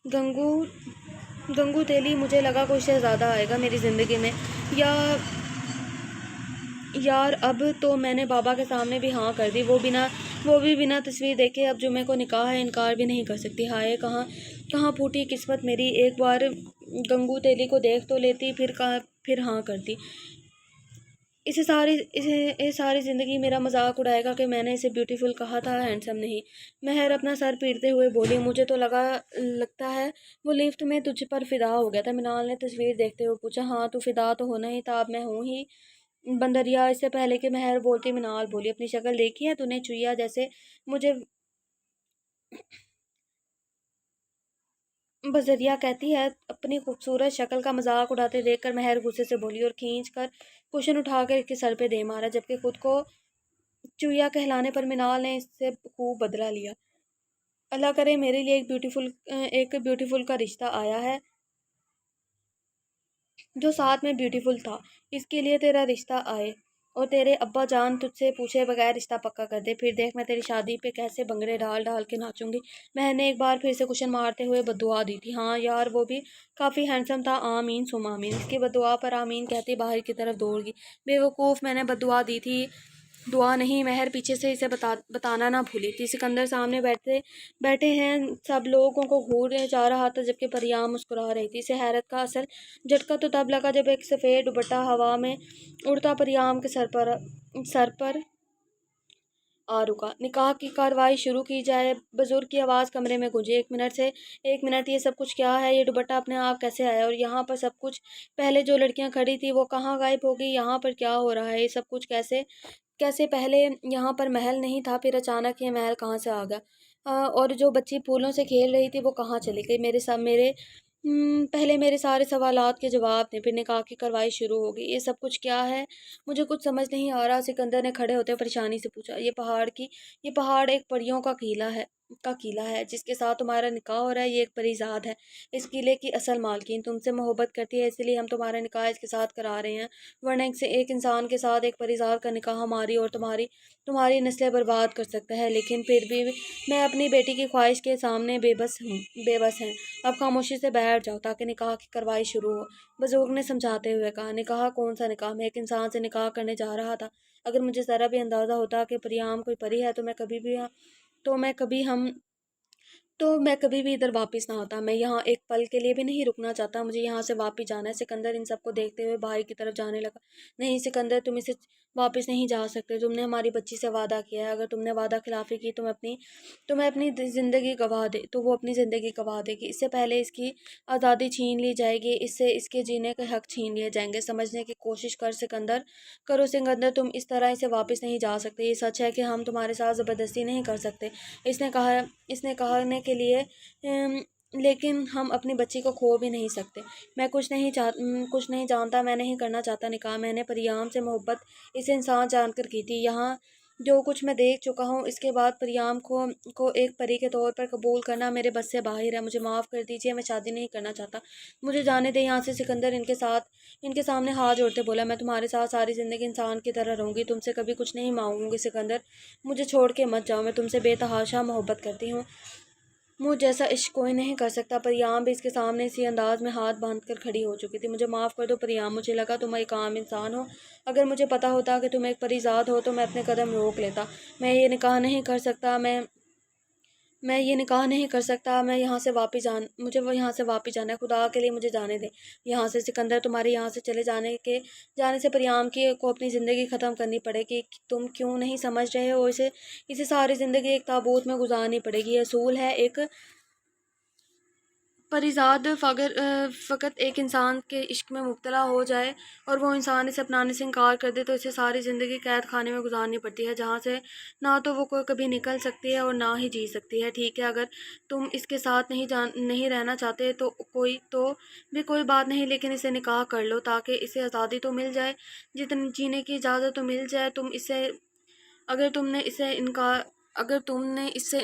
गंगू गंगू तेली, मुझे लगा कोई शहज़ादा आएगा मेरी ज़िंदगी में। या यार, अब तो मैंने बाबा के सामने भी हाँ कर दी, वो भी बिना तस्वीर देखे। अब जुमे को निकाह है, इनकार भी नहीं कर सकती। हाय, कहाँ कहाँ फूटी किस्मत मेरी। एक बार गंगू तेली को देख तो लेती, फिर हाँ करती। इसे सारी ज़िंदगी मेरा मजाक उड़ाएगा कि मैंने इसे ब्यूटीफुल कहा था, हैंडसम नहीं। महर अपना सर पीटते हुए बोली। मुझे तो लगता है वो लिफ्ट में तुझ पर फिदा हो गया था। मिनाल ने तस्वीर देखते हुए पूछा। हाँ, तू फिदा तो होना ही था, अब मैं हूँ ही बंदरिया। इससे पहले कि महर बोलती, मिनाल बोली। अपनी शक्ल देखी है तूने? चुईया जैसे मुझे बजरिया कहती है। अपनी खूबसूरत शक्ल का मजाक उड़ाते देखकर महर गुस्से से बोली और खींच कर कुशन उठाकर इसके सर पे दे मारा, जबकि खुद को चुईया कहलाने पर मिनाल ने इससे खूब बदला लिया। अल्लाह करे मेरे लिए एक ब्यूटीफुल का रिश्ता आया है जो साथ में ब्यूटीफुल था। इसके लिए तेरा रिश्ता आए और तेरे अब्बा जान तुझसे पूछे बगैर रिश्ता पक्का कर दे, फिर देख मैं तेरी शादी पे कैसे भंगड़े डाल डाल के नाचूंगी। मैंने एक बार फिर से कुशन मारते हुए बद्दुआ दी थी। हाँ यार, वो भी काफ़ी हैंडसम था। आमीन सुम आमीन। इसकी बद्दुआ पर आमीन कहती बाहर की तरफ दौड़ गई। बेवकूफ़, मैंने बद्दुआ दी थी, दुआ नहीं। महर पीछे से इसे बताना ना भूली थी। सिकंदर सामने बैठे बैठे हैं, सब लोगों को घूरे जा रहा था, जबकि परियाम मुस्कुरा रही थी। इसे हैरत का असल झटका तो तब लगा जब एक सफ़ेद दुपट्टा हवा में उड़ता परियाम के सर पर आ रुका। निकाह की कार्रवाई शुरू की जाए, बुजुर्ग की आवाज़ कमरे में गूंजी। एक मिनट, ये सब कुछ क्या है? ये दुपट्टा अपने आप कैसे आया? और यहाँ पर सब कुछ पहले जो लड़कियां खड़ी थी वो कहाँ गायब हो गई? यहाँ पर क्या हो रहा है? ये सब कुछ कैसे कैसे पहले यहाँ पर महल नहीं था, फिर अचानक ये महल कहाँ से आ गया? और जो बच्ची फूलों से खेल रही थी वो कहाँ चली गई? पहले मेरे सारे सवालात के जवाब थे, फिर निकाह की कार्रवाई शुरू हो गई। ये सब कुछ क्या है? मुझे कुछ समझ नहीं आ रहा। सिकंदर ने खड़े होते परेशानी से पूछा। ये पहाड़ एक परियों का किला है जिसके साथ तुम्हारा निकाह हो रहा है। ये एक परीजाद है, इस किले की असल मालकिन तुमसे मोहब्बत करती है, इसलिए हम तुम्हारा निकाह इसके साथ करा रहे हैं। वरना एक इंसान के साथ एक परीजाद का निकाह हमारी और तुम्हारी नस्लें बर्बाद कर सकता है। लेकिन फिर भी मैं अपनी बेटी की ख्वाहिश के सामने बेबस हैं। अब खामोशी से बैठ जाओ ताकि निकाह की कार्रवाई शुरू हो, बुजुर्ग ने समझाते हुए कहा। निकाह? कौन सा निकाह? मैं एक इंसान से निकाह करने जा रहा था। अगर मुझे ज़रा भी अंदाज़ा होता कि परियाम कोई परी है तो मैं कभी भी इधर वापस ना आता। मैं यहाँ एक पल के लिए भी नहीं रुकना चाहता, मुझे यहाँ से वापस जाना है। सिकंदर इन सबको देखते हुए बाहर की तरफ जाने लगा। नहीं सिकंदर, तुम इसे वापस नहीं जा सकते। तुमने हमारी बच्ची से वादा किया है, अगर तुमने वादा खिलाफी की तो मैं अपनी ज़िंदगी गवा दे तो वो अपनी ज़िंदगी गवा देगी। इससे पहले इसकी आज़ादी छीन ली जाएगी, इससे इसके जीने के हक छीन लिए जाएंगे। समझने की कोशिश करो सिकंदर, तुम इस तरह इसे वापस नहीं जा सकते। ये सच है कि हम तुम्हारे साथ ज़बरदस्ती नहीं कर सकते। इसने कहने के लिए لیکن ہم اپنی بچی کو کھو بھی نہیں سکتے۔ میں کچھ نہیں جانتا، میں نہیں کرنا چاہتا نکاح۔ میں نے پریام سے محبت اس انسان جان کر کی تھی۔ یہاں جو کچھ میں دیکھ چکا ہوں، اس کے بعد پریام کو ایک پری کے طور پر قبول کرنا میرے بس سے باہر ہے۔ مجھے معاف کر دیجیے، میں شادی نہیں کرنا چاہتا، مجھے جانے دیں یہاں سے۔ سکندر ان کے سامنے ہاتھ جوڑتے بولا، میں تمہارے ساتھ ساری زندگی انسان کی طرح رہوں گی، تم سے کبھی کچھ نہیں مانگوں گی۔ سکندر، مجھے چھوڑ کے مت جاؤ، میں تم سے بے تحاشا محبت کرتی ہوں، مجھ جیسا عشق کوئی نہیں کر سکتا۔ پریام بھی اس کے سامنے اسی انداز میں ہاتھ باندھ کر کھڑی ہو چکی تھی۔ مجھے معاف کر دو پریام، مجھے لگا تم ایک عام انسان ہو۔ اگر مجھے پتا ہوتا کہ تم ایک پری ذات ہو تو میں اپنے قدم روک لیتا۔ میں یہ نکاح نہیں کر سکتا، مجھے یہاں سے واپس جانا ہے، خدا کے لیے مجھے جانے دیں یہاں سے۔ سکندر، تمہارے یہاں سے چلے جانے سے پریام کو اپنی زندگی ختم کرنی پڑے گی۔ تم کیوں نہیں سمجھ رہے ہو؟ اسے ساری زندگی ایک تابوت میں گزارنی پڑے گی۔ یہ اصول ہے، ایک پریزاد فقط ایک انسان کے عشق میں مبتلا ہو جائے اور وہ انسان اسے اپنانے سے انکار کر دے تو اسے ساری زندگی قید خانے میں گزارنی پڑتی ہے، جہاں سے نہ تو وہ کبھی نکل سکتی ہے اور نہ ہی جی سکتی ہے۔ ٹھیک ہے، اگر تم اس کے ساتھ نہیں رہنا چاہتے تو بھی کوئی بات نہیں، لیکن اسے نکاح کر لو تاکہ اسے آزادی تو مل جائے، جینے کی اجازت تو مل جائے۔ اگر تم نے اس سے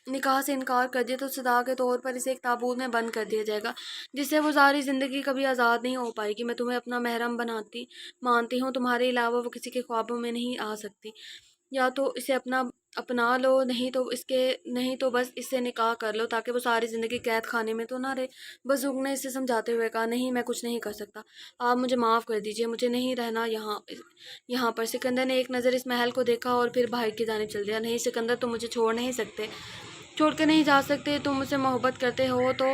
نکاح سے انکار کر دیا تو سزا کے طور پر اسے ایک تابوت میں بند کر دیا جائے گا، جس سے وہ ساری زندگی کبھی آزاد نہیں ہو پائے گی۔ میں تمہیں اپنا محرم مانتی ہوں، تمہارے علاوہ وہ کسی کے خوابوں میں نہیں آ سکتی۔ یا تو اسے اپنا لو، نہیں تو بس اس سے نکاح کر لو تاکہ وہ ساری زندگی قید خانے میں تو نہ رہے۔ بزرگ نے اسے سمجھاتے ہوئے کہا، نہیں، میں کچھ نہیں کر سکتا، آپ مجھے معاف کر دیجیے، مجھے نہیں رہنا یہاں پر۔ سکندر نے ایک نظر اس محل کو دیکھا اور پھر باہر کی جانب چل دیا۔ نہیں سکندر، تم مجھے چھوڑ کے نہیں جا سکتے، تم مجھ سے محبت کرتے ہو تو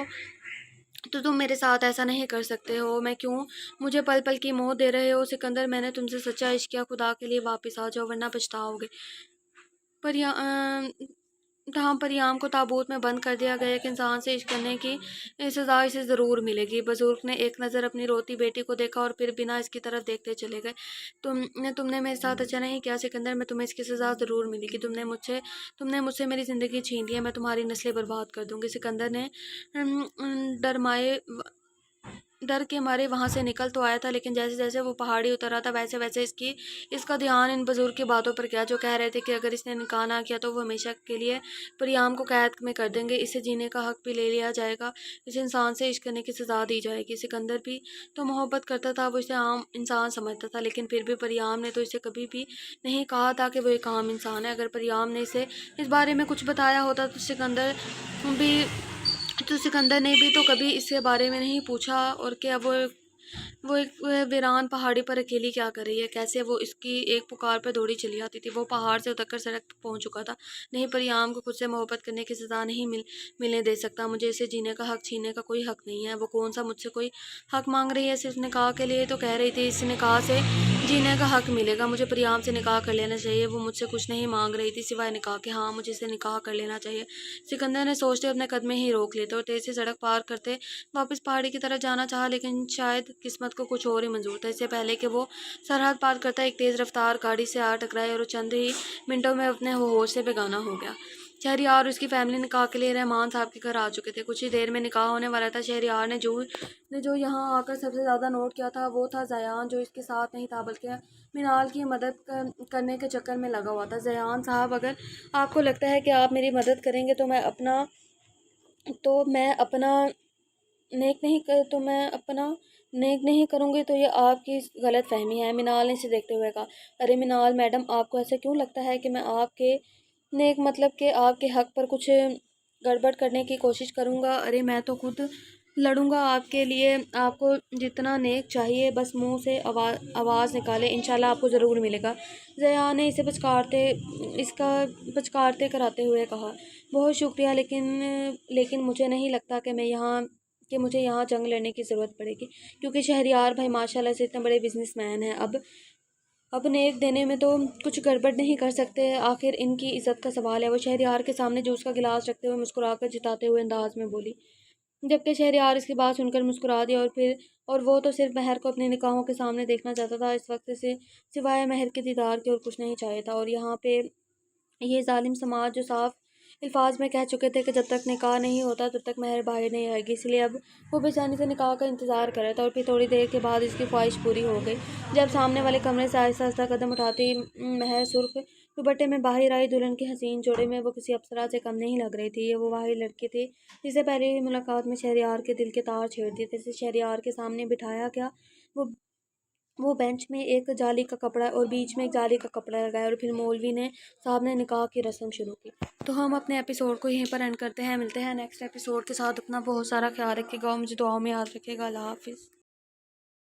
تم میرے ساتھ ایسا نہیں کر سکتے ہو۔ میں کیوں مجھے پل پل کی موت دے رہے ہو؟ سکندر، میں نے تم سے سچا عشق کیا، خدا کے لیے واپس آ جاؤ ورنہ پچھتاؤ گے۔ پریام کو تابوت میں بند کر دیا گیا۔ ایک انسان سے عشق کرنے کی سزا اسے ضرور ملے گی۔ بزرگ نے ایک نظر اپنی روتی بیٹی کو دیکھا اور پھر بنا اس کی طرف دیکھتے چلے گئے۔ تم نے میرے ساتھ اچھا نہیں کیا سکندر، میں تمہیں اس کی سزا ضرور ملے گی۔ تم نے مجھ سے میری زندگی چھین لی ہے، میں تمہاری نسلیں برباد کر دوں گی۔ سکندر نے ڈر کے مارے وہاں سے نکل تو آیا تھا، لیکن جیسے جیسے وہ پہاڑی اتر رہا تھا ویسے ویسے اس کا دھیان ان بزرگ کی باتوں پر گیا، جو کہہ رہے تھے کہ اگر اس نے نکاح نہ کیا تو وہ ہمیشہ کے لیے پریام کو قید میں کر دیں گے، اسے جینے کا حق بھی لے لیا جائے گا، اس انسان سے عشق کرنے کی سزا دی جائے گی۔ سکندر بھی تو محبت کرتا تھا، وہ اسے عام انسان سمجھتا تھا، لیکن پھر بھی پریام نے تو اسے کبھی بھی نہیں کہا تھا کہ وہ ایک عام انسان ہے۔ اگر پریام نے اسے اس بارے میں کچھ بتایا ہوتا تو سکندر نے بھی تو کبھی اس کے بارے میں نہیں پوچھا، اور کیا وہ ایک ویران پہاڑی پر اکیلی کیا کر رہی ہے؟ کیسے وہ اس کی ایک پکار پر دوڑی چلی آتی تھی؟ وہ پہاڑ سے اتر کر سڑک تک پہنچ چکا تھا۔ نہیں، پریام کو خود سے محبت کرنے کی سزا نہیں ملنے دے سکتا، مجھے اسے جینے کا حق چھیننے کا کوئی حق نہیں ہے۔ وہ کون سا مجھ سے کوئی حق مانگ رہی ہے؟ صرف نکاح کے لیے تو کہہ رہی تھی، اس نکاح سے جینے کا حق ملے گا، مجھے پریام سے نکاح کر لینا چاہیے۔ وہ مجھ سے کچھ نہیں مانگ رہی تھی سوائے نکاح کے۔ ہاں، مجھے اسے نکاح کر لینا چاہیے۔ سکندر نے سوچتے اپنے قدمیں ہی روک لیتے اور تیز سے سڑک پار کرتے واپس پہاڑی کی طرف جانا چاہا، لیکن شاید قسمت کو کچھ اور ہی منظور تھا۔ اس سے پہلے کہ وہ سرحد پار کرتا ایک تیز رفتار گاڑی سے آ ٹکرائے اور چند ہی منٹوں میں اپنے ہوش سے بیگانہ ہو گیا۔ شہریار اور اس کی فیملی نکاح کے لیے رحمان صاحب کے گھر آ چکے تھے۔ کچھ ہی دیر میں نکاح ہونے والا تھا۔ شہریار نے جو یہاں آ کر سب سے زیادہ نوٹ کیا تھا وہ تھا زیان، جو اس کے ساتھ نہیں تھا بلکہ منال کی مدد کرنے کے چکر میں لگا ہوا تھا۔ زیان صاحب، اگر آپ کو لگتا ہے کہ آپ میری مدد کریں گے تو میں اپنا نیک نہیں کروں گی، تو یہ آپ کی غلط فہمی ہے۔ منال نے اسے دیکھتے ہوئے کہا، ارے منال میڈم، آپ کو ایسا کیوں لگتا ہے کہ میں آپ کے نیک مطلب کہ آپ کے حق پر کچھ گڑبڑ کرنے کی کوشش کروں گا؟ ارے میں تو خود لڑوں گا آپ کے لیے، آپ کو جتنا نیک چاہیے بس منہ سے آواز نکالے، انشاءاللہ آپ کو ضرور ملے گا۔ زیان نے اسے پچکارتے کراتے ہوئے کہا، بہت شکریہ، لیکن مجھے نہیں لگتا کہ مجھے یہاں جنگ لڑنے کی ضرورت پڑے گی، کیونکہ شہریار بھائی ماشاءاللہ سے اتنے بڑے بزنس مین ہیں، اب نیک دینے میں تو کچھ گڑبڑ نہیں کر سکتے، آخر ان کی عزت کا سوال ہے۔ وہ شہریار کے سامنے جوس کا گلاس رکھتے ہوئے مسکرا کر جتاتے ہوئے انداز میں بولی، جبکہ شہریار اس کی بات سن کر مسکرا دیا، اور وہ تو صرف مہر کو اپنے نکاحوں کے سامنے دیکھنا چاہتا تھا، اس وقت سے سوائے مہر کے دیدار کے اور کچھ نہیں چاہیے تھا۔ اور یہاں پہ یہ ظالم سماج جو صاف الفاظ میں کہہ چکے تھے کہ جب تک نکاح نہیں ہوتا تب تک مہر باہر نہیں آئے گی، اس لیے اب وہ بے چینی سے نکاح کا انتظار کر رہا تھا، اور پھر تھوڑی دیر کے بعد اس کی خواہش پوری ہو گئی۔ جب سامنے والے کمرے سے آہستہ آہستہ قدم اٹھاتی مہر سرخ دوپٹے میں باہر آئی، دلہن کے حسین جوڑے میں وہ کسی اپسرا سے کم نہیں لگ رہی تھی۔ یہ وہ واحد لڑکی تھی جسے پہلی ہی ملاقات میں شہریار کے دل کے تار چھیڑ دیے تھے۔ جسے شہریار کے سامنے بٹھایا گیا، وہ بینچ میں ایک جالی کا کپڑا اور بیچ میں ایک جالی کا کپڑا لگایا، اور پھر مولوی نے صاحب نے نکاح کی رسم شروع کی۔ تو ہم اپنے ایپیسوڈ کو یہیں پر اینڈ کرتے ہیں، ملتے ہیں نیکسٹ ایپیسوڈ کے ساتھ۔ اپنا بہت سارا خیال رکھیے گا اور مجھے دعاؤں میں یاد رکھیے گا۔ اللہ حافظ۔